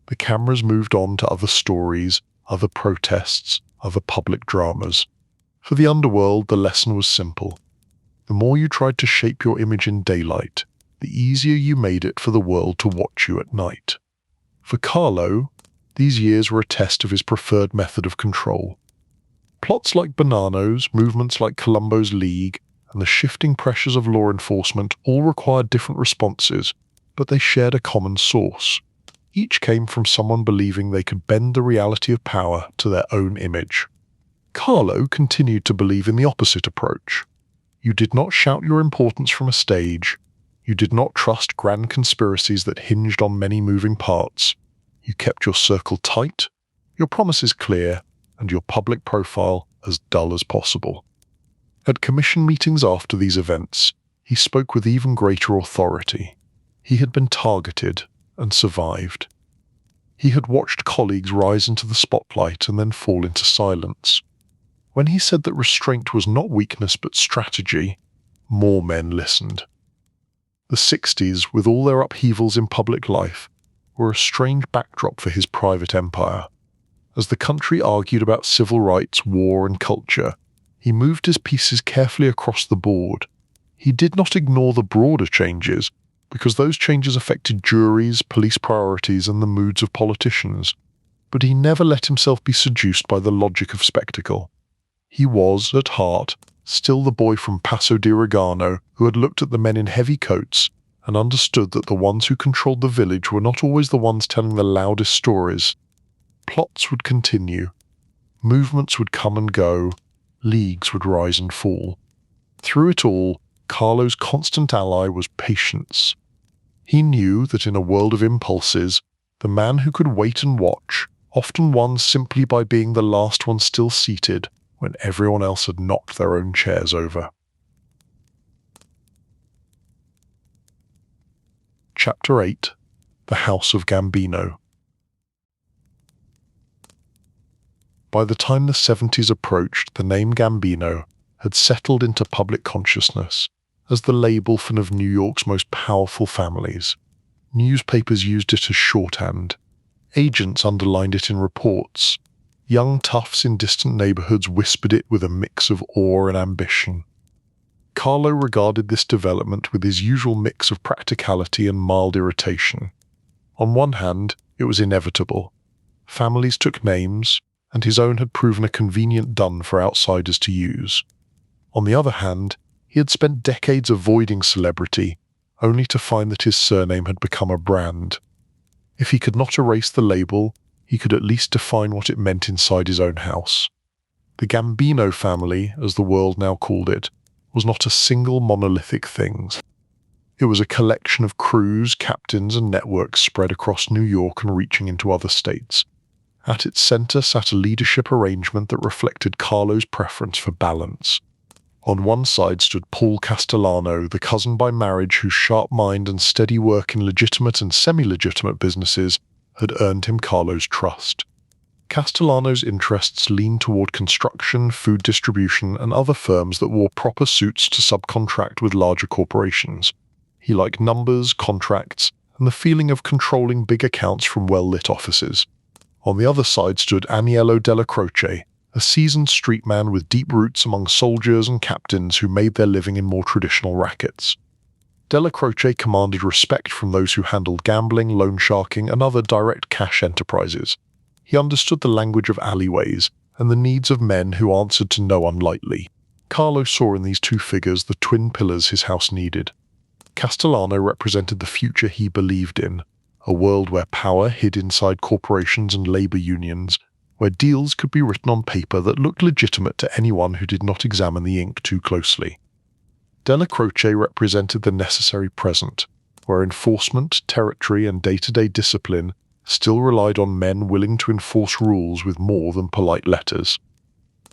The cameras moved on to other stories, other protests, other public dramas. For the underworld, the lesson was simple. The more you tried to shape your image in daylight, the easier you made it for the world to watch you at night. For Carlo, these years were a test of his preferred method of control. Plots like Bonanno's, movements like Colombo's League, and the shifting pressures of law enforcement all required different responses, but they shared a common source. Each came from someone believing they could bend the reality of power to their own image. Carlo continued to believe in the opposite approach. You did not shout your importance from a stage. You did not trust grand conspiracies that hinged on many moving parts. You kept your circle tight, your promises clear, and your public profile as dull as possible. At commission meetings after these events, he spoke with even greater authority. He had been targeted and survived. He had watched colleagues rise into the spotlight and then fall into silence. When he said that restraint was not weakness but strategy, more men listened. The 60s, with all their upheavals in public life, were a strange backdrop for his private empire. As the country argued about civil rights, war, and culture, he moved his pieces carefully across the board. He did not ignore the broader changes, because those changes affected juries, police priorities, and the moods of politicians. But he never let himself be seduced by the logic of spectacle. He was, at heart, still the boy from Passo di Regano who had looked at the men in heavy coats and understood that the ones who controlled the village were not always the ones telling the loudest stories. Plots would continue. Movements would come and go. Leagues would rise and fall. Through it all, Carlo's constant ally was patience. He knew that in a world of impulses, the man who could wait and watch often won simply by being the last one still seated when everyone else had knocked their own chairs over. Chapter 8: The House of Gambino. By the time the 70s approached, the name Gambino had settled into public consciousness as the label for one of New York's most powerful families. Newspapers used it as shorthand. Agents underlined it in reports. Young toughs in distant neighborhoods whispered it with a mix of awe and ambition. Carlo regarded this development with his usual mix of practicality and mild irritation. On one hand, it was inevitable. Families took names, and his own had proven a convenient dun for outsiders to use. On the other hand, he had spent decades avoiding celebrity, only to find that his surname had become a brand. If he could not erase the label, he could at least define what it meant inside his own house. The Gambino family, as the world now called it, was not a single monolithic thing. It was a collection of crews, captains, and networks spread across New York and reaching into other states. At its center sat a leadership arrangement that reflected Carlo's preference for balance. On one side stood Paul Castellano, the cousin by marriage whose sharp mind and steady work in legitimate and semi-legitimate businesses had earned him Carlo's trust. Castellano's interests leaned toward construction, food distribution, and other firms that wore proper suits to subcontract with larger corporations. He liked numbers, contracts, and the feeling of controlling big accounts from well-lit offices. On the other side stood Aniello della Croce, a seasoned street man with deep roots among soldiers and captains who made their living in more traditional rackets. Della Croce commanded respect from those who handled gambling, loan sharking, and other direct cash enterprises. He understood the language of alleyways and the needs of men who answered to no one lightly. Carlo saw in these two figures the twin pillars his house needed. Castellano represented the future he believed in, a world where power hid inside corporations and labor unions, where deals could be written on paper that looked legitimate to anyone who did not examine the ink too closely. Della Croce represented the necessary present, where enforcement, territory, and day-to-day discipline still relied on men willing to enforce rules with more than polite letters.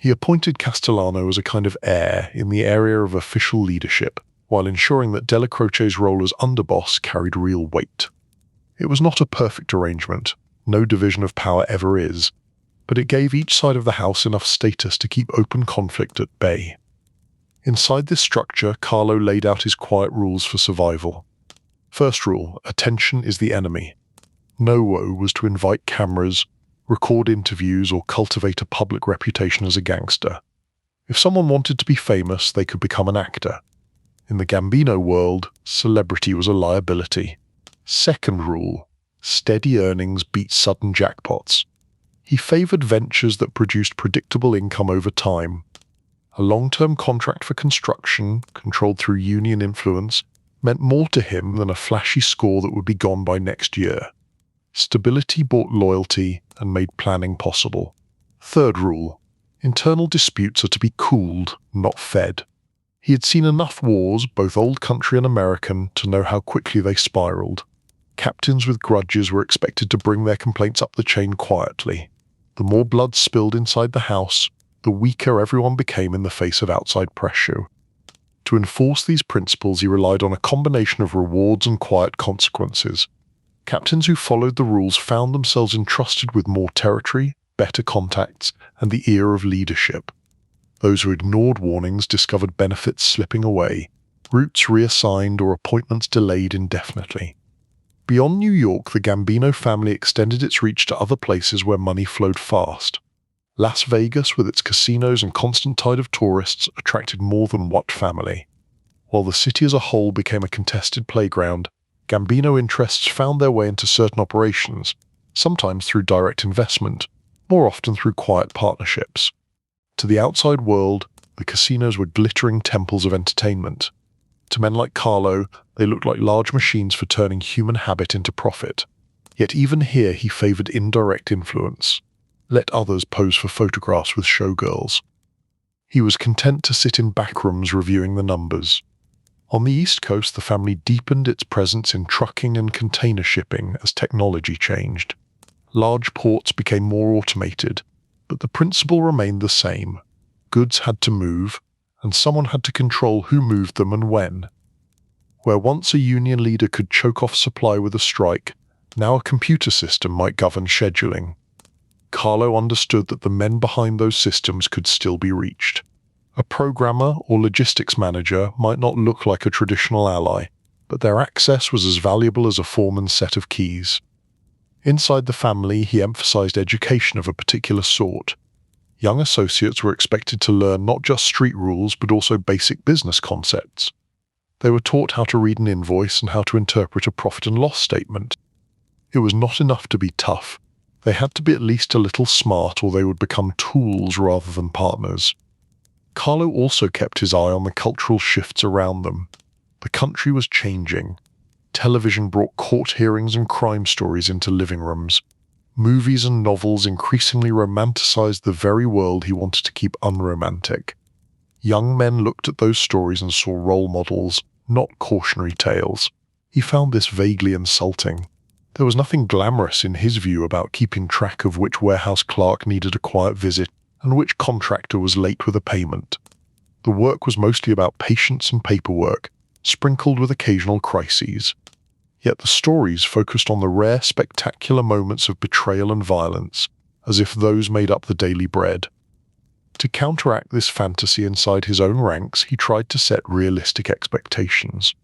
He appointed Castellano as a kind of heir in the area of official leadership, while ensuring that Della Croce's role as underboss carried real weight. It was not a perfect arrangement, no division of power ever is, but it gave each side of the house enough status to keep open conflict at bay. Inside this structure, Carlo laid out his quiet rules for survival. First rule, attention is the enemy. No woe was to invite cameras, record interviews, or cultivate a public reputation as a gangster. If someone wanted to be famous, they could become an actor. In the Gambino world, celebrity was a liability. Second rule, steady earnings beat sudden jackpots. He favored ventures that produced predictable income over time. A long-term contract for construction, controlled through union influence, meant more to him than a flashy score that would be gone by next year. Stability bought loyalty and made planning possible. Third rule, internal disputes are to be cooled, not fed. He had seen enough wars, both old country and American, to know how quickly they spiraled. Captains with grudges were expected to bring their complaints up the chain quietly. The more blood spilled inside the house, the weaker everyone became in the face of outside pressure. To enforce these principles, he relied on a combination of rewards and quiet consequences. Captains who followed the rules found themselves entrusted with more territory, better contacts, and the ear of leadership. Those who ignored warnings discovered benefits slipping away, routes reassigned, or appointments delayed indefinitely. Beyond New York, the Gambino family extended its reach to other places where money flowed fast. Las Vegas, with its casinos and constant tide of tourists, attracted more than one family. While the city as a whole became a contested playground, Gambino interests found their way into certain operations, sometimes through direct investment, more often through quiet partnerships. To the outside world, the casinos were glittering temples of entertainment. To men like Carlo, they looked like large machines for turning human habit into profit. Yet even here he favored indirect influence. Let others pose for photographs with showgirls. He was content to sit in back rooms reviewing the numbers. On the East Coast, the family deepened its presence in trucking and container shipping as technology changed. Large ports became more automated, but the principle remained the same. Goods had to move, and someone had to control who moved them and when. Where once a union leader could choke off supply with a strike, now a computer system might govern scheduling. Carlo understood that the men behind those systems could still be reached. A programmer or logistics manager might not look like a traditional ally, but their access was as valuable as a foreman's set of keys. Inside the family, he emphasized education of a particular sort. Young associates were expected to learn not just street rules, but also basic business concepts. They were taught how to read an invoice and how to interpret a profit and loss statement. It was not enough to be tough. They had to be at least a little smart, or they would become tools rather than partners. Carlo also kept his eye on the cultural shifts around them. The country was changing. Television brought court hearings and crime stories into living rooms. Movies and novels increasingly romanticized the very world he wanted to keep unromantic. Young men looked at those stories and saw role models, not cautionary tales. He found this vaguely insulting. There was nothing glamorous in his view about keeping track of which warehouse clerk needed a quiet visit and which contractor was late with a payment. The work was mostly about patience and paperwork, sprinkled with occasional crises. Yet the stories focused on the rare, spectacular moments of betrayal and violence, as if those made up the daily bread. To counteract this fantasy inside his own ranks, he tried to set realistic expectations.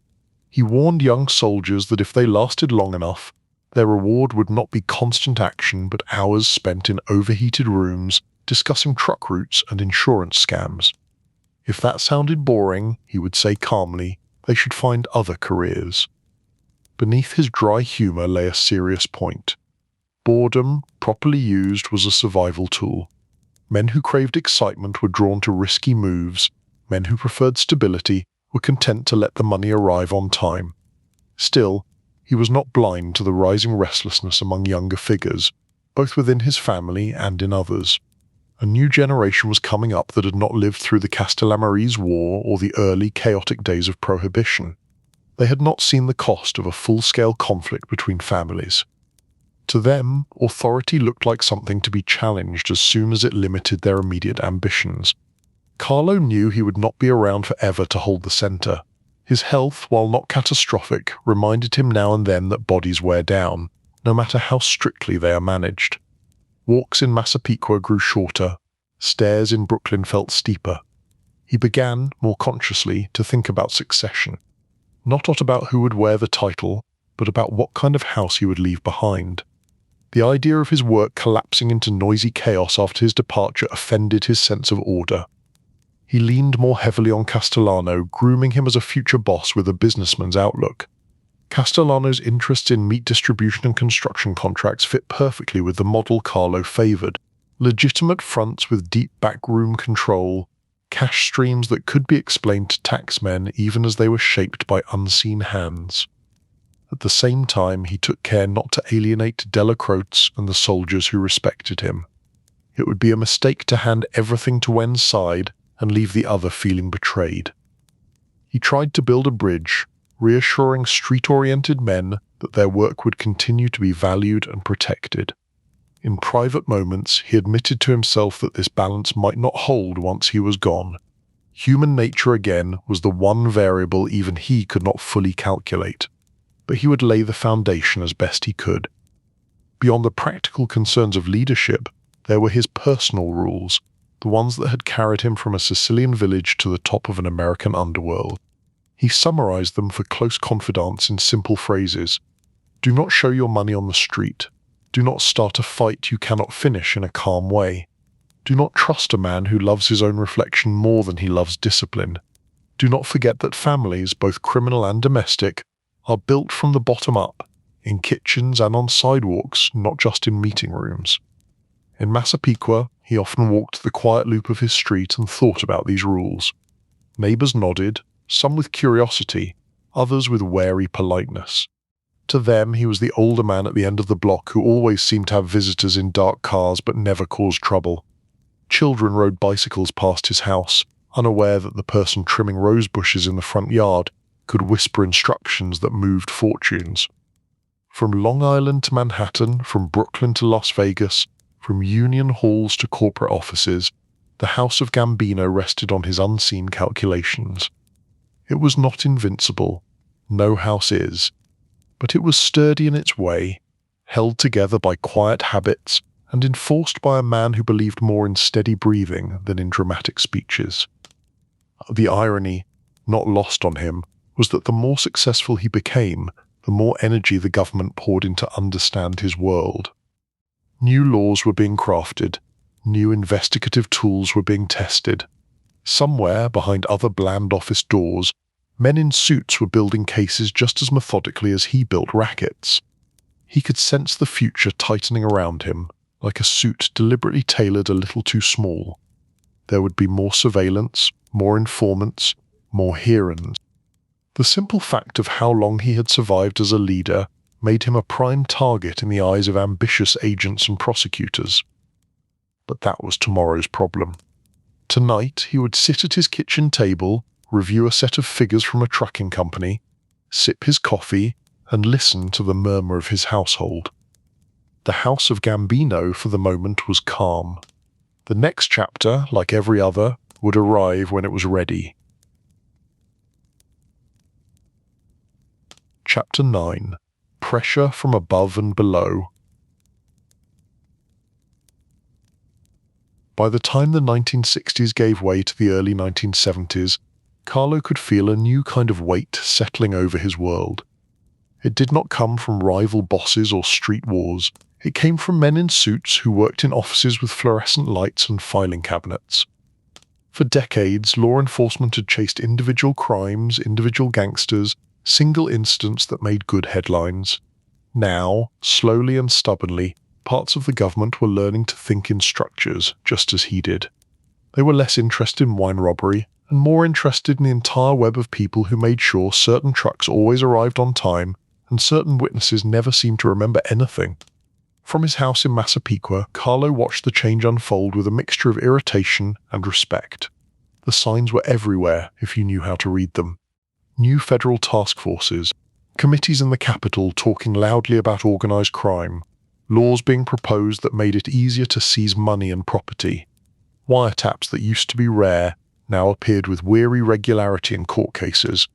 He warned young soldiers that if they lasted long enough, their reward would not be constant action but hours spent in overheated rooms discussing truck routes and insurance scams. If that sounded boring, he would say calmly, they should find other careers. Beneath his dry humor lay a serious point. Boredom, properly used, was a survival tool. Men who craved excitement were drawn to risky moves. Men who preferred stability were content to let the money arrive on time. Still, he was not blind to the rising restlessness among younger figures, both within his family and in others. A new generation was coming up that had not lived through the Castellamarese War or the early, chaotic days of Prohibition. They had not seen the cost of a full-scale conflict between families. To them, authority looked like something to be challenged as soon as it limited their immediate ambitions. Carlo knew he would not be around forever to hold the center. His health, while not catastrophic, reminded him now and then that bodies wear down, no matter how strictly they are managed. Walks in Massapequa grew shorter, stairs in Brooklyn felt steeper. He began, more consciously, to think about succession. Not about who would wear the title, but about what kind of house he would leave behind. The idea of his work collapsing into noisy chaos after his departure offended his sense of order. He leaned more heavily on Castellano, grooming him as a future boss with a businessman's outlook. Castellano's interests in meat distribution and construction contracts fit perfectly with the model Carlo favored. Legitimate fronts with deep backroom control, cash streams that could be explained to taxmen even as they were shaped by unseen hands. At the same time, he took care not to alienate Delacroix and the soldiers who respected him. It would be a mistake to hand everything to one's side and leave the other feeling betrayed. He tried to build a bridge, reassuring street-oriented men that their work would continue to be valued and protected. In private moments, he admitted to himself that this balance might not hold once he was gone. Human nature again was the one variable even he could not fully calculate. But he would lay the foundation as best he could. Beyond the practical concerns of leadership, there were his personal rules, the ones that had carried him from a Sicilian village to the top of an American underworld. He summarized them for close confidants in simple phrases. Do not show your money on the street. Do not start a fight you cannot finish in a calm way. Do not trust a man who loves his own reflection more than he loves discipline. Do not forget that families, both criminal and domestic, are built from the bottom up, in kitchens and on sidewalks, not just in meeting rooms. In Massapequa, he often walked the quiet loop of his street and thought about these rules. Neighbors nodded, some with curiosity, others with wary politeness. To them, he was the older man at the end of the block who always seemed to have visitors in dark cars but never caused trouble. Children rode bicycles past his house, unaware that the person trimming rose bushes in the front yard could whisper instructions that moved fortunes. From Long Island to Manhattan, from Brooklyn to Las Vegas, from union halls to corporate offices, the house of Gambino rested on his unseen calculations. It was not invincible, no house is, but it was sturdy in its way, held together by quiet habits and enforced by a man who believed more in steady breathing than in dramatic speeches. The irony, not lost on him, was that the more successful he became, the more energy the government poured in to understand his world. New laws were being crafted, new investigative tools were being tested. Somewhere, behind other bland office doors, men in suits were building cases just as methodically as he built rackets. He could sense the future tightening around him, like a suit deliberately tailored a little too small. There would be more surveillance, more informants, more hearings. The simple fact of how long he had survived as a leader made him a prime target in the eyes of ambitious agents and prosecutors. But that was tomorrow's problem. Tonight he would sit at his kitchen table, review a set of figures from a trucking company, sip his coffee, and listen to the murmur of his household. The house of Gambino for the moment was calm. The next chapter, like every other, would arrive when it was ready. Chapter 9. Pressure from above and below. By the time the 1960s gave way to the early 1970s, Carlo could feel a new kind of weight settling over his world. It did not come from rival bosses or street wars. It came from men in suits who worked in offices with fluorescent lights and filing cabinets. For decades, law enforcement had chased individual crimes, individual gangsters, single incidents that made good headlines. Now, slowly and stubbornly, parts of the government were learning to think in structures, just as he did. They were less interested in wine robbery, and more interested in the entire web of people who made sure certain trucks always arrived on time, and certain witnesses never seemed to remember anything. From his house in Massapequa, Carlo watched the change unfold with a mixture of irritation and respect. The signs were everywhere if you knew how to read them. New federal task forces, committees in the Capitol talking loudly about organized crime, laws being proposed that made it easier to seize money and property. Wiretaps that used to be rare now appeared with weary regularity in court cases.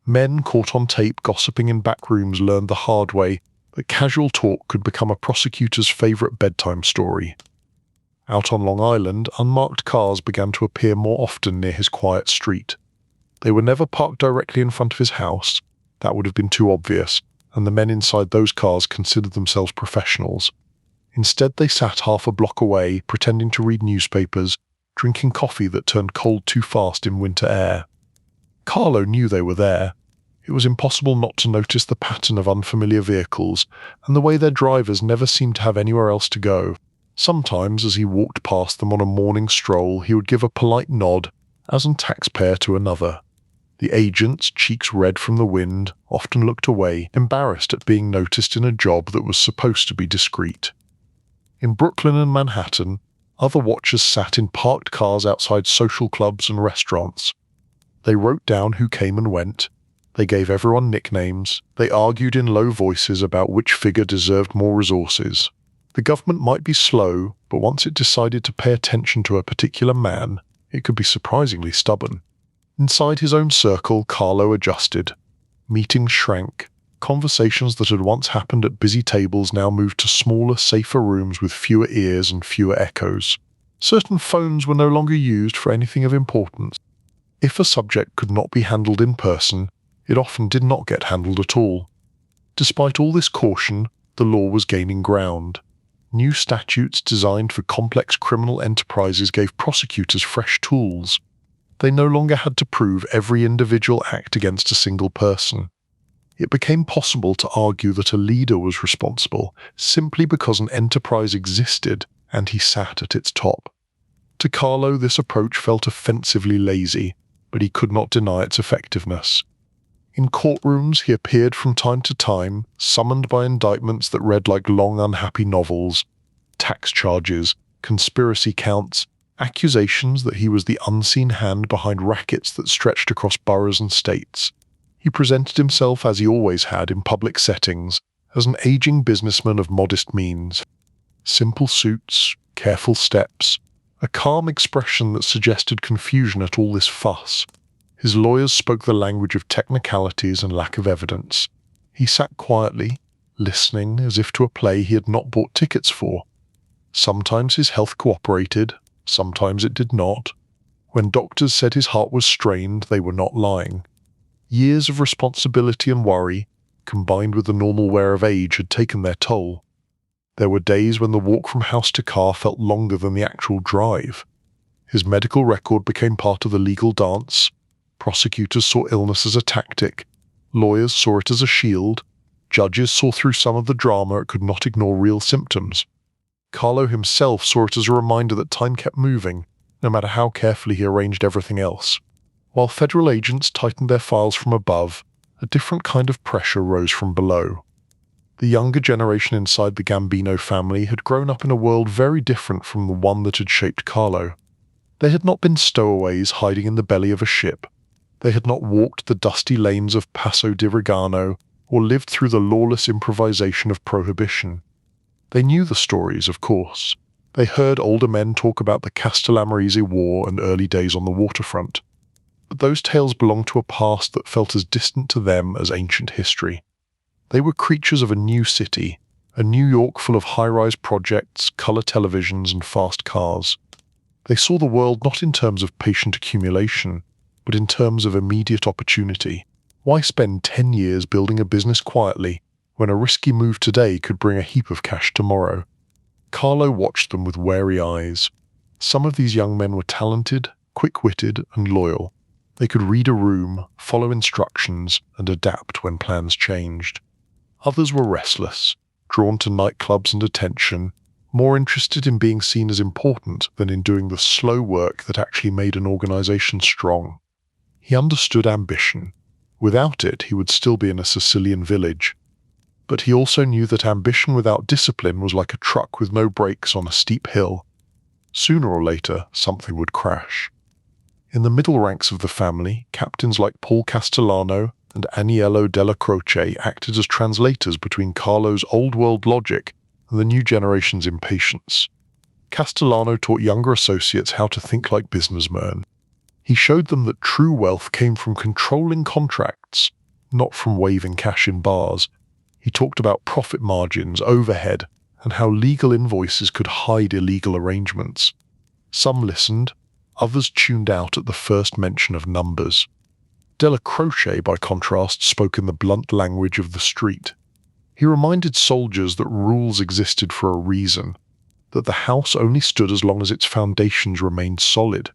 Men caught on tape gossiping in back rooms learned the hard way that casual talk could become a prosecutor's favorite bedtime story. Out on Long Island, unmarked cars began to appear more often near his quiet street. They were never parked directly in front of his house. That would have been too obvious, and the men inside those cars considered themselves professionals. Instead, they sat half a block away, pretending to read newspapers, drinking coffee that turned cold too fast in winter air. Carlo knew they were there. It was impossible not to notice the pattern of unfamiliar vehicles, and the way their drivers never seemed to have anywhere else to go. Sometimes, as he walked past them on a morning stroll, he would give a polite nod, as a taxpayer to another. The agents, cheeks red from the wind, often looked away, embarrassed at being noticed in a job that was supposed to be discreet. In Brooklyn and Manhattan, other watchers sat in parked cars outside social clubs and restaurants. They wrote down who came and went. They gave everyone nicknames. They argued in low voices about which figure deserved more resources. The government might be slow, but once it decided to pay attention to a particular man, it could be surprisingly stubborn. Inside his own circle, Carlo adjusted. Meetings shrank. Conversations that had once happened at busy tables now moved to smaller, safer rooms with fewer ears and fewer echoes. Certain phones were no longer used for anything of importance. If a subject could not be handled in person, it often did not get handled at all. Despite all this caution, the law was gaining ground. New statutes designed for complex criminal enterprises gave prosecutors fresh tools. They no longer had to prove every individual act against a single person. It became possible to argue that a leader was responsible simply because an enterprise existed and he sat at its top. To Carlo, this approach felt offensively lazy, but he could not deny its effectiveness. In courtrooms, he appeared from time to time, summoned by indictments that read like long, unhappy novels. Tax charges, conspiracy counts, accusations that he was the unseen hand behind rackets that stretched across boroughs and states. He presented himself as he always had in public settings, as an aging businessman of modest means. Simple suits, careful steps, a calm expression that suggested confusion at all this fuss. His lawyers spoke the language of technicalities and lack of evidence. He sat quietly, listening as if to a play he had not bought tickets for. Sometimes his health cooperated, sometimes it did not. When doctors said his heart was strained, they were not lying. Years of responsibility and worry, combined with the normal wear of age, had taken their toll. There were days when the walk from house to car felt longer than the actual drive. His medical record became part of the legal dance. Prosecutors saw illness as a tactic. Lawyers saw it as a shield. Judges saw through some of the drama it could not ignore real symptoms. Carlo himself saw it as a reminder that time kept moving, no matter how carefully he arranged everything else. While federal agents tightened their files from above, a different kind of pressure rose from below. The younger generation inside the Gambino family had grown up in a world very different from the one that had shaped Carlo. They had not been stowaways hiding in the belly of a ship. They had not walked the dusty lanes of Paso di Regano or lived through the lawless improvisation of prohibition. They knew the stories, of course. They heard older men talk about the Castellammarese War and early days on the waterfront. But those tales belonged to a past that felt as distant to them as ancient history. They were creatures of a new city, a New York full of high-rise projects, color televisions, and fast cars. They saw the world not in terms of patient accumulation, but in terms of immediate opportunity. Why spend 10 years building a business quietly when a risky move today could bring a heap of cash tomorrow? Carlo watched them with wary eyes. Some of these young men were talented, quick-witted, and loyal. They could read a room, follow instructions, and adapt when plans changed. Others were restless, drawn to nightclubs and attention, more interested in being seen as important than in doing the slow work that actually made an organization strong. He understood ambition. Without it, he would still be in a Sicilian village. But he also knew that ambition without discipline was like a truck with no brakes on a steep hill. Sooner or later, something would crash. In the middle ranks of the family, captains like Paul Castellano and Aniello della Croce acted as translators between Carlo's old-world logic and the new generation's impatience. Castellano taught younger associates how to think like businessmen. He showed them that true wealth came from controlling contracts, not from waving cash in bars. He talked about profit margins, overhead, and how legal invoices could hide illegal arrangements. Some listened, others tuned out at the first mention of numbers. Della Croce, by contrast, spoke in the blunt language of the street. He reminded soldiers that rules existed for a reason, that the house only stood as long as its foundations remained solid.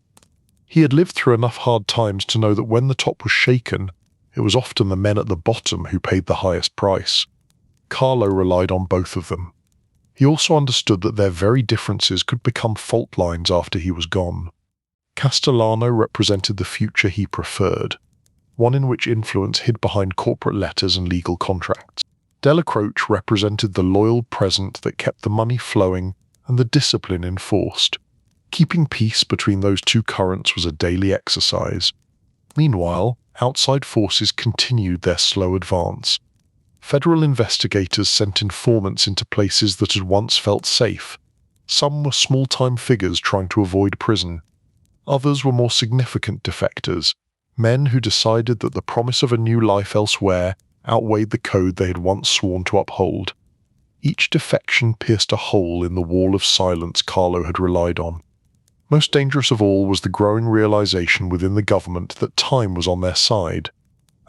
He had lived through enough hard times to know that when the top was shaken, it was often the men at the bottom who paid the highest price. Carlo relied on both of them. He also understood that their very differences could become fault lines after he was gone. Castellano represented the future he preferred, one in which influence hid behind corporate letters and legal contracts. Della Croce represented the loyal present that kept the money flowing and the discipline enforced. Keeping peace between those two currents was a daily exercise. Meanwhile, outside forces continued their slow advance. Federal investigators sent informants into places that had once felt safe. Some were small-time figures trying to avoid prison. Others were more significant defectors, men who decided that the promise of a new life elsewhere outweighed the code they had once sworn to uphold. Each defection pierced a hole in the wall of silence Carlo had relied on. Most dangerous of all was the growing realization within the government that time was on their side.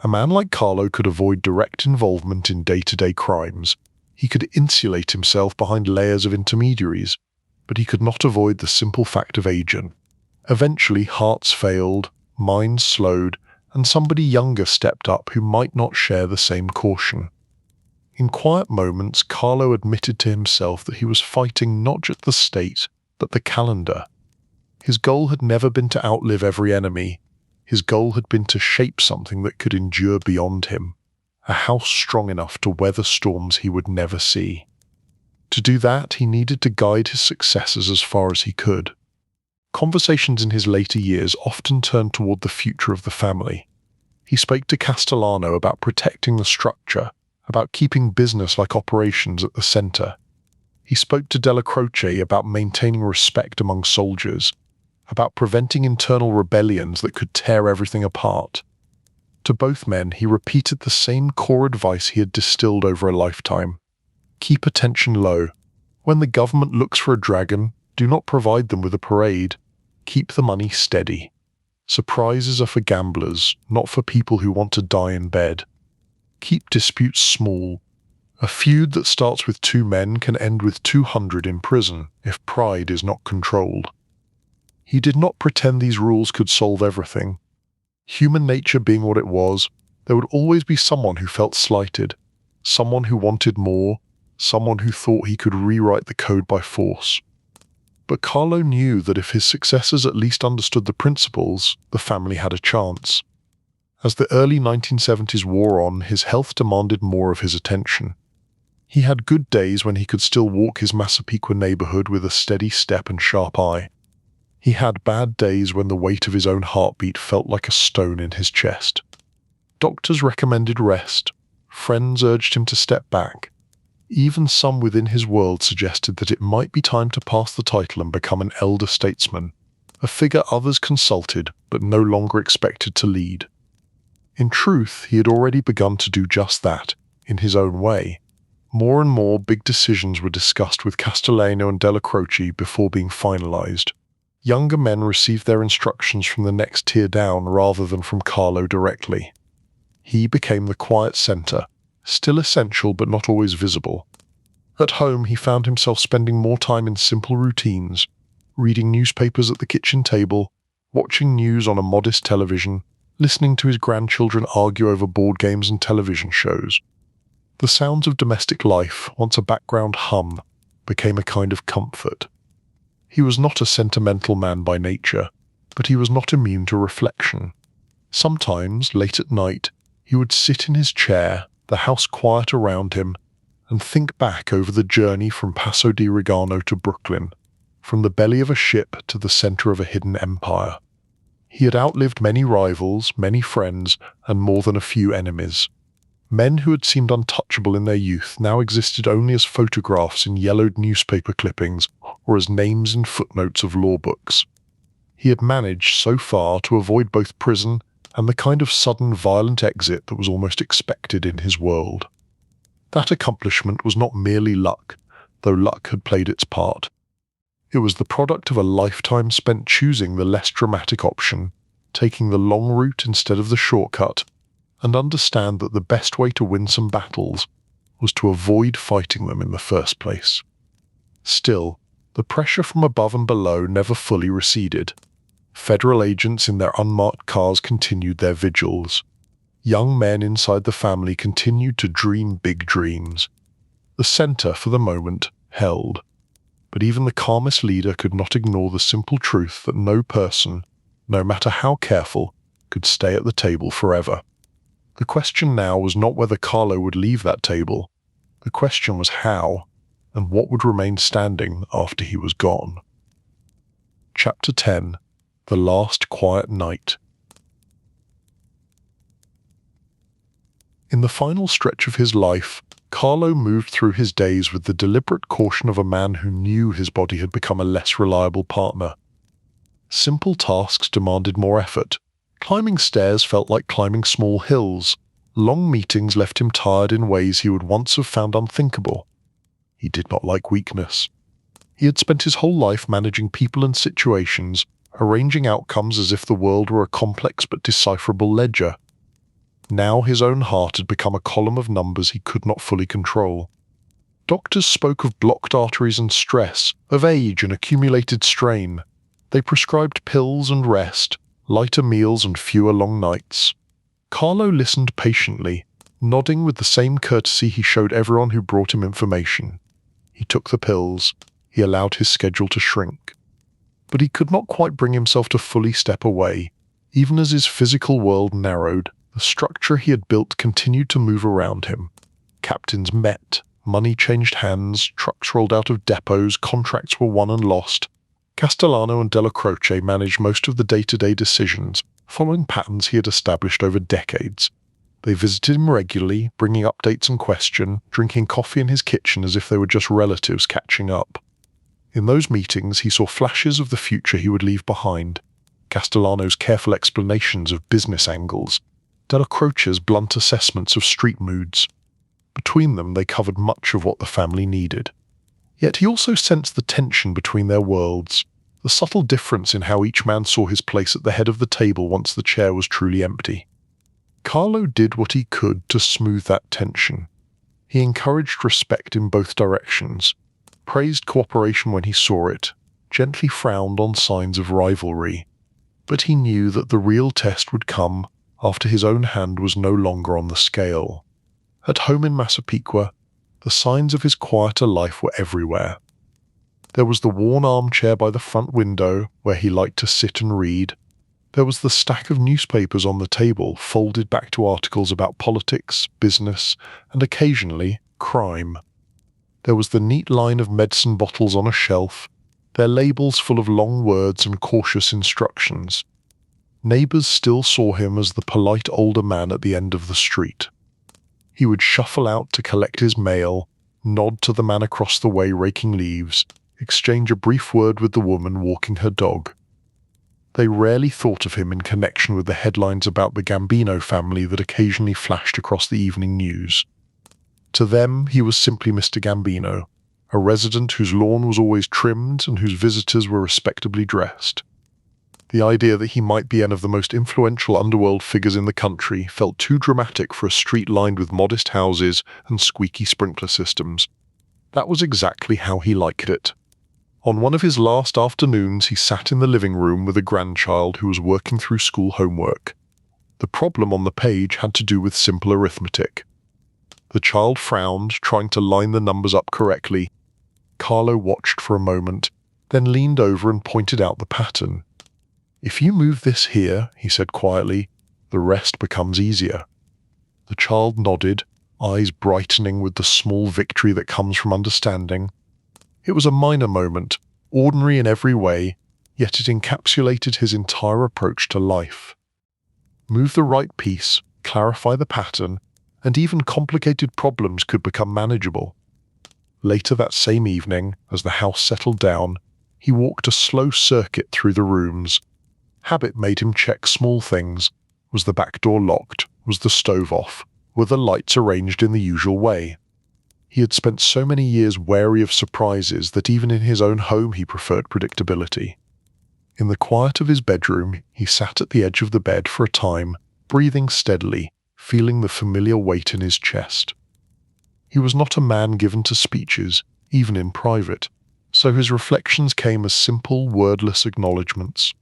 A man like Carlo could avoid direct involvement in day-to-day crimes. He could insulate himself behind layers of intermediaries, but he could not avoid the simple fact of aging. Eventually, hearts failed, minds slowed, and somebody younger stepped up who might not share the same caution. In quiet moments, Carlo admitted to himself that he was fighting not just the state, but the calendar. His goal had never been to outlive every enemy. His goal had been to shape something that could endure beyond him, a house strong enough to weather storms he would never see. To do that, he needed to guide his successors as far as he could. Conversations in his later years often turned toward the future of the family. He spoke to Castellano about protecting the structure, about keeping business like operations at the center. He spoke to Della Croce about maintaining respect among soldiers, about preventing internal rebellions that could tear everything apart. To both men, he repeated the same core advice he had distilled over a lifetime. Keep attention low. When the government looks for a dragon, do not provide them with a parade. Keep the money steady. Surprises are for gamblers, not for people who want to die in bed. Keep disputes small. A feud that starts with 2 men can end with 200 in prison if pride is not controlled. He did not pretend these rules could solve everything. Human nature being what it was, there would always be someone who felt slighted, someone who wanted more, someone who thought he could rewrite the code by force. But Carlo knew that if his successors at least understood the principles, the family had a chance. As the early 1970s wore on, his health demanded more of his attention. He had good days when he could still walk his Massapequa neighborhood with a steady step and sharp eye. He had bad days when the weight of his own heartbeat felt like a stone in his chest. Doctors recommended rest. Friends urged him to step back. Even some within his world suggested that it might be time to pass the title and become an elder statesman, a figure others consulted but no longer expected to lead. In truth, he had already begun to do just that, in his own way. More and more big decisions were discussed with Castellano and Della Croce before being finalized. Younger men received their instructions from the next tier down rather than from Carlo directly. He became the quiet center, still essential but not always visible. At home, he found himself spending more time in simple routines, reading newspapers at the kitchen table, watching news on a modest television, listening to his grandchildren argue over board games and television shows. The sounds of domestic life, once a background hum, became a kind of comfort. He was not a sentimental man by nature, but he was not immune to reflection. Sometimes, late at night, he would sit in his chair, the house quiet around him, and think back over the journey from Paso di Regano to Brooklyn, from the belly of a ship to the center of a hidden empire. He had outlived many rivals, many friends, and more than a few enemies. Men who had seemed untouchable in their youth now existed only as photographs in yellowed newspaper clippings or as names in footnotes of law books. He had managed, so far, to avoid both prison and the kind of sudden violent exit that was almost expected in his world. That accomplishment was not merely luck, though luck had played its part. It was the product of a lifetime spent choosing the less dramatic option, taking the long route instead of the shortcut, and understand that the best way to win some battles was to avoid fighting them in the first place. Still, the pressure from above and below never fully receded. Federal agents in their unmarked cars continued their vigils. Young men inside the family continued to dream big dreams. The center, for the moment, held. But even the calmest leader could not ignore the simple truth that no person, no matter how careful, could stay at the table forever. The question now was not whether Carlo would leave that table. The question was how, and what would remain standing after he was gone. Chapter 10. The Last Quiet Night. In the final stretch of his life, Carlo moved through his days with the deliberate caution of a man who knew his body had become a less reliable partner. Simple tasks demanded more effort. Climbing stairs felt like climbing small hills. Long meetings left him tired in ways he would once have found unthinkable. He did not like weakness. He had spent his whole life managing people and situations, arranging outcomes as if the world were a complex but decipherable ledger. Now his own heart had become a column of numbers he could not fully control. Doctors spoke of blocked arteries and stress, of age and accumulated strain. They prescribed pills and rest, lighter meals and fewer long nights. Carlo listened patiently, nodding with the same courtesy he showed everyone who brought him information. He took the pills. He allowed his schedule to shrink. But he could not quite bring himself to fully step away. Even as his physical world narrowed, the structure he had built continued to move around him. Captains met, money changed hands, trucks rolled out of depots, contracts were won and lost. Castellano and Della Croce managed most of the day-to-day decisions, following patterns he had established over decades. They visited him regularly, bringing updates and questions, drinking coffee in his kitchen as if they were just relatives catching up. In those meetings, he saw flashes of the future he would leave behind. Castellano's careful explanations of business angles, Della Croce's blunt assessments of street moods. Between them, they covered much of what the family needed. Yet he also sensed the tension between their worlds, the subtle difference in how each man saw his place at the head of the table once the chair was truly empty. Carlo did what he could to smooth that tension. He encouraged respect in both directions, praised cooperation when he saw it, gently frowned on signs of rivalry. But he knew that the real test would come after his own hand was no longer on the scale. At home in Massapequa, the signs of his quieter life were everywhere. There was the worn armchair by the front window where he liked to sit and read. There was the stack of newspapers on the table folded back to articles about politics, business, and occasionally crime. There was the neat line of medicine bottles on a shelf, their labels full of long words and cautious instructions. Neighbors still saw him as the polite older man at the end of the street. He would shuffle out to collect his mail, nod to the man across the way raking leaves, exchange a brief word with the woman walking her dog. They rarely thought of him in connection with the headlines about the Gambino family that occasionally flashed across the evening news. To them, he was simply Mr. Gambino, a resident whose lawn was always trimmed and whose visitors were respectably dressed. The idea that he might be one of the most influential underworld figures in the country felt too dramatic for a street lined with modest houses and squeaky sprinkler systems. That was exactly how he liked it. On one of his last afternoons, he sat in the living room with a grandchild who was working through school homework. The problem on the page had to do with simple arithmetic. The child frowned, trying to line the numbers up correctly. Carlo watched for a moment, then leaned over and pointed out the pattern. "If you move this here," he said quietly, "the rest becomes easier." The child nodded, eyes brightening with the small victory that comes from understanding. It was a minor moment, ordinary in every way, yet it encapsulated his entire approach to life. Move the right piece, clarify the pattern, and even complicated problems could become manageable. Later that same evening, as the house settled down, he walked a slow circuit through the rooms. Habit made him check small things. Was the back door locked? Was the stove off? Were the lights arranged in the usual way? He had spent so many years wary of surprises that even in his own home he preferred predictability. In the quiet of his bedroom, he sat at the edge of the bed for a time, breathing steadily, feeling the familiar weight in his chest. He was not a man given to speeches, even in private, so his reflections came as simple, wordless acknowledgments.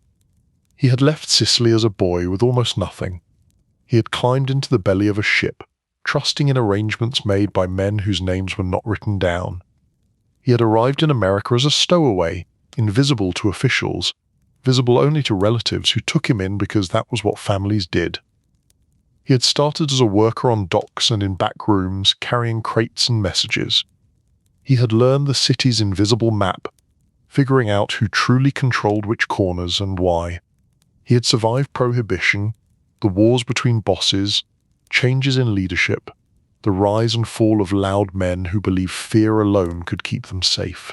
He had left Sicily as a boy with almost nothing. He had climbed into the belly of a ship, trusting in arrangements made by men whose names were not written down. He had arrived in America as a stowaway, invisible to officials, visible only to relatives who took him in because that was what families did. He had started as a worker on docks and in back rooms, carrying crates and messages. He had learned the city's invisible map, figuring out who truly controlled which corners and why. He had survived prohibition, the wars between bosses, changes in leadership, the rise and fall of loud men who believed fear alone could keep them safe.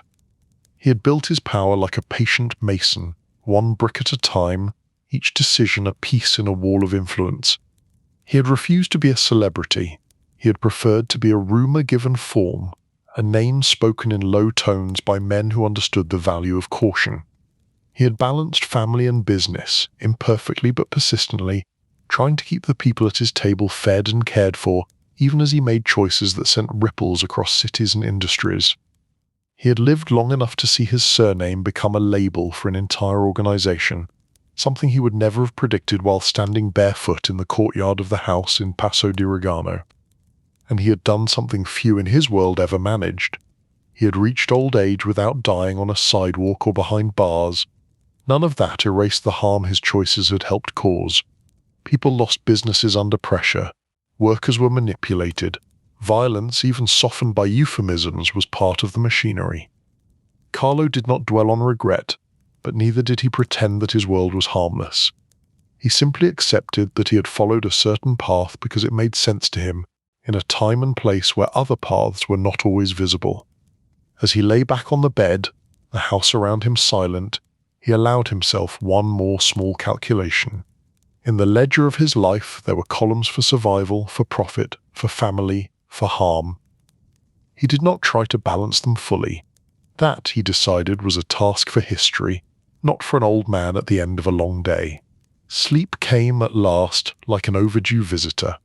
He had built his power like a patient mason, one brick at a time, each decision a piece in a wall of influence. He had refused to be a celebrity. He had preferred to be a rumor given form, a name spoken in low tones by men who understood the value of caution. He had balanced family and business, imperfectly but persistently, trying to keep the people at his table fed and cared for, even as he made choices that sent ripples across cities and industries. He had lived long enough to see his surname become a label for an entire organization, something he would never have predicted while standing barefoot in the courtyard of the house in Passo di Regano. And he had done something few in his world ever managed. He had reached old age without dying on a sidewalk or behind bars. None of that erased the harm his choices had helped cause. People lost businesses under pressure. Workers were manipulated. Violence, even softened by euphemisms, was part of the machinery. Carlo did not dwell on regret, but neither did he pretend that his world was harmless. He simply accepted that he had followed a certain path because it made sense to him, in a time and place where other paths were not always visible. As he lay back on the bed, the house around him silent, he allowed himself one more small calculation. In the ledger of his life, there were columns for survival, for profit, for family, for harm. He did not try to balance them fully. That, he decided, was a task for history, not for an old man at the end of a long day. Sleep came at last like an overdue visitor.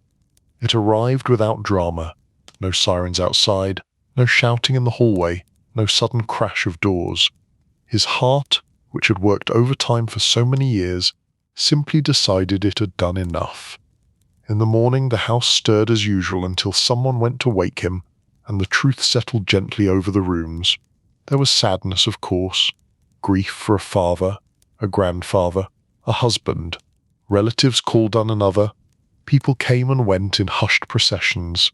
It arrived without drama. No sirens outside, no shouting in the hallway, no sudden crash of doors. His heart, which had worked overtime for so many years, simply decided it had done enough. In the morning, the house stirred as usual until someone went to wake him, and the truth settled gently over the rooms. There was sadness, of course, grief for a father, a grandfather, a husband. Relatives called on another. People came and went in hushed processions.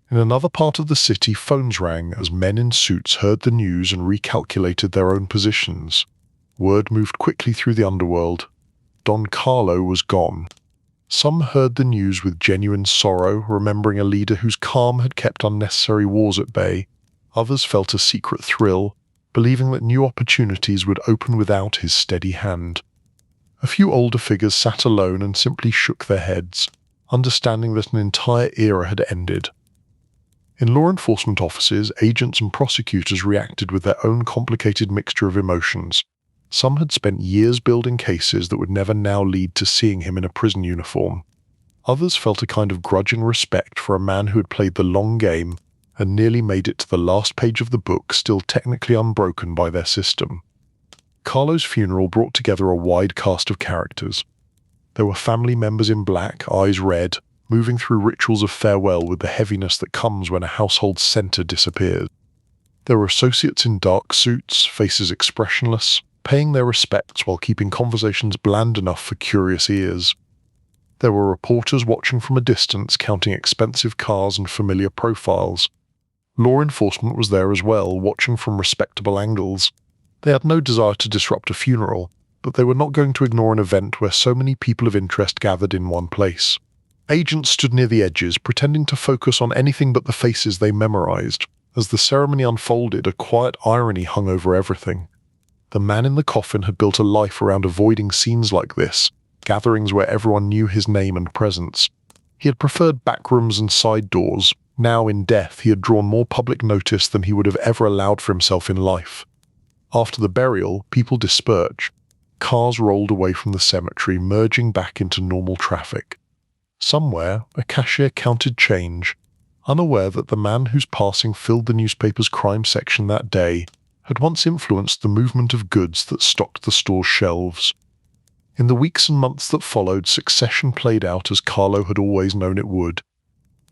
In another part of the city, phones rang as men in suits heard the news and recalculated their own positions. Word moved quickly through the underworld. Don Carlo was gone. Some heard the news with genuine sorrow, remembering a leader whose calm had kept unnecessary wars at bay. Others felt a secret thrill, believing that new opportunities would open without his steady hand. A few older figures sat alone and simply shook their heads, understanding that an entire era had ended. In law enforcement offices, agents and prosecutors reacted with their own complicated mixture of emotions. Some had spent years building cases that would never now lead to seeing him in a prison uniform. Others felt a kind of grudging respect for a man who had played the long game and nearly made it to the last page of the book still technically unbroken by their system. Carlo's funeral brought together a wide cast of characters. There were family members in black, eyes red, moving through rituals of farewell with the heaviness that comes when a household center disappears. There were associates in dark suits, faces expressionless, paying their respects while keeping conversations bland enough for curious ears. There were reporters watching from a distance, counting expensive cars and familiar profiles. Law enforcement was there as well, watching from respectable angles. They had no desire to disrupt a funeral, but they were not going to ignore an event where so many people of interest gathered in one place. Agents stood near the edges, pretending to focus on anything but the faces they memorized. As the ceremony unfolded, a quiet irony hung over everything. The man in the coffin had built a life around avoiding scenes like this, gatherings where everyone knew his name and presence. He had preferred backrooms and side doors. Now, in death, he had drawn more public notice than he would have ever allowed for himself in life. After the burial, people dispersed. Cars rolled away from the cemetery, merging back into normal traffic. Somewhere, a cashier counted change, unaware that the man whose passing filled the newspaper's crime section that day had once influenced the movement of goods that stocked the store's shelves. In the weeks and months that followed, succession played out as Carlo had always known it would.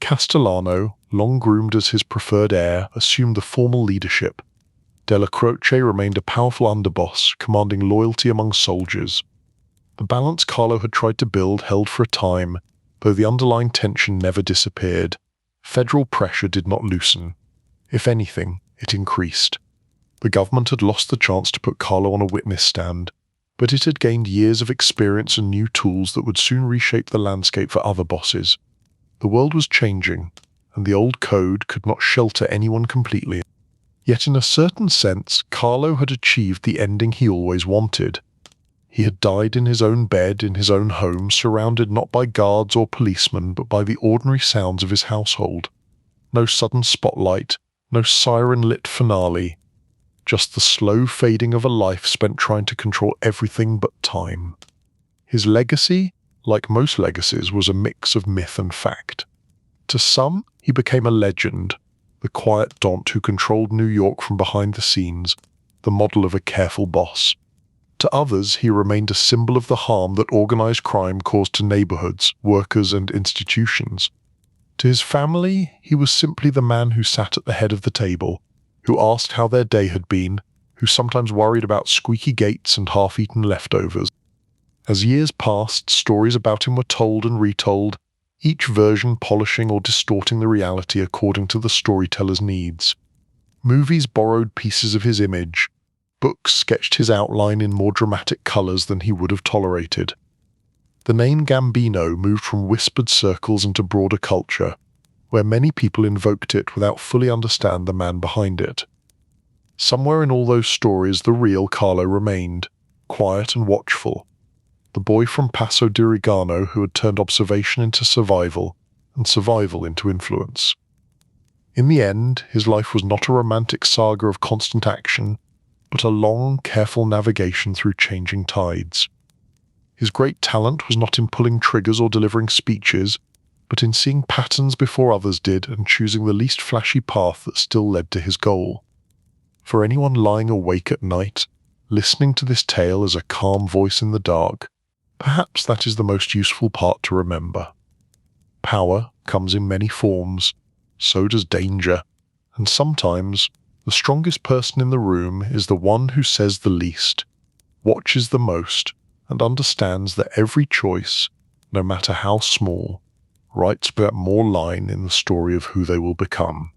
Castellano, long groomed as his preferred heir, assumed the formal leadership. Della Croce remained a powerful underboss, commanding loyalty among soldiers. The balance Carlo had tried to build held for a time, though the underlying tension never disappeared. Federal pressure did not loosen. If anything, it increased. The government had lost the chance to put Carlo on a witness stand, but it had gained years of experience and new tools that would soon reshape the landscape for other bosses. The world was changing, and the old code could not shelter anyone completely. Yet in a certain sense, Carlo had achieved the ending he always wanted. He had died in his own bed, in his own home, surrounded not by guards or policemen, but by the ordinary sounds of his household. No sudden spotlight, no siren-lit finale, just the slow fading of a life spent trying to control everything but time. His legacy, like most legacies, was a mix of myth and fact. To some, he became a legend, the quiet Dont who controlled New York from behind the scenes, the model of a careful boss. To others, he remained a symbol of the harm that organized crime caused to neighborhoods, workers, and institutions. To his family, he was simply the man who sat at the head of the table, who asked how their day had been, who sometimes worried about squeaky gates and half-eaten leftovers. As years passed, stories about him were told and retold, each version polishing or distorting the reality according to the storyteller's needs. Movies borrowed pieces of his image. Books sketched his outline in more dramatic colors than he would have tolerated. The name Gambino moved from whispered circles into broader culture, where many people invoked it without fully understanding the man behind it. Somewhere in all those stories, the real Carlo remained, quiet and watchful, the boy from Passo di Regano who had turned observation into survival and survival into influence. In the end, his life was not a romantic saga of constant action, but a long, careful navigation through changing tides. His great talent was not in pulling triggers or delivering speeches, but in seeing patterns before others did and choosing the least flashy path that still led to his goal. For anyone lying awake at night, listening to this tale as a calm voice in the dark, perhaps that is the most useful part to remember. Power comes in many forms, so does danger, and sometimes the strongest person in the room is the one who says the least, watches the most, and understands that every choice, no matter how small, writes but more line in the story of who they will become.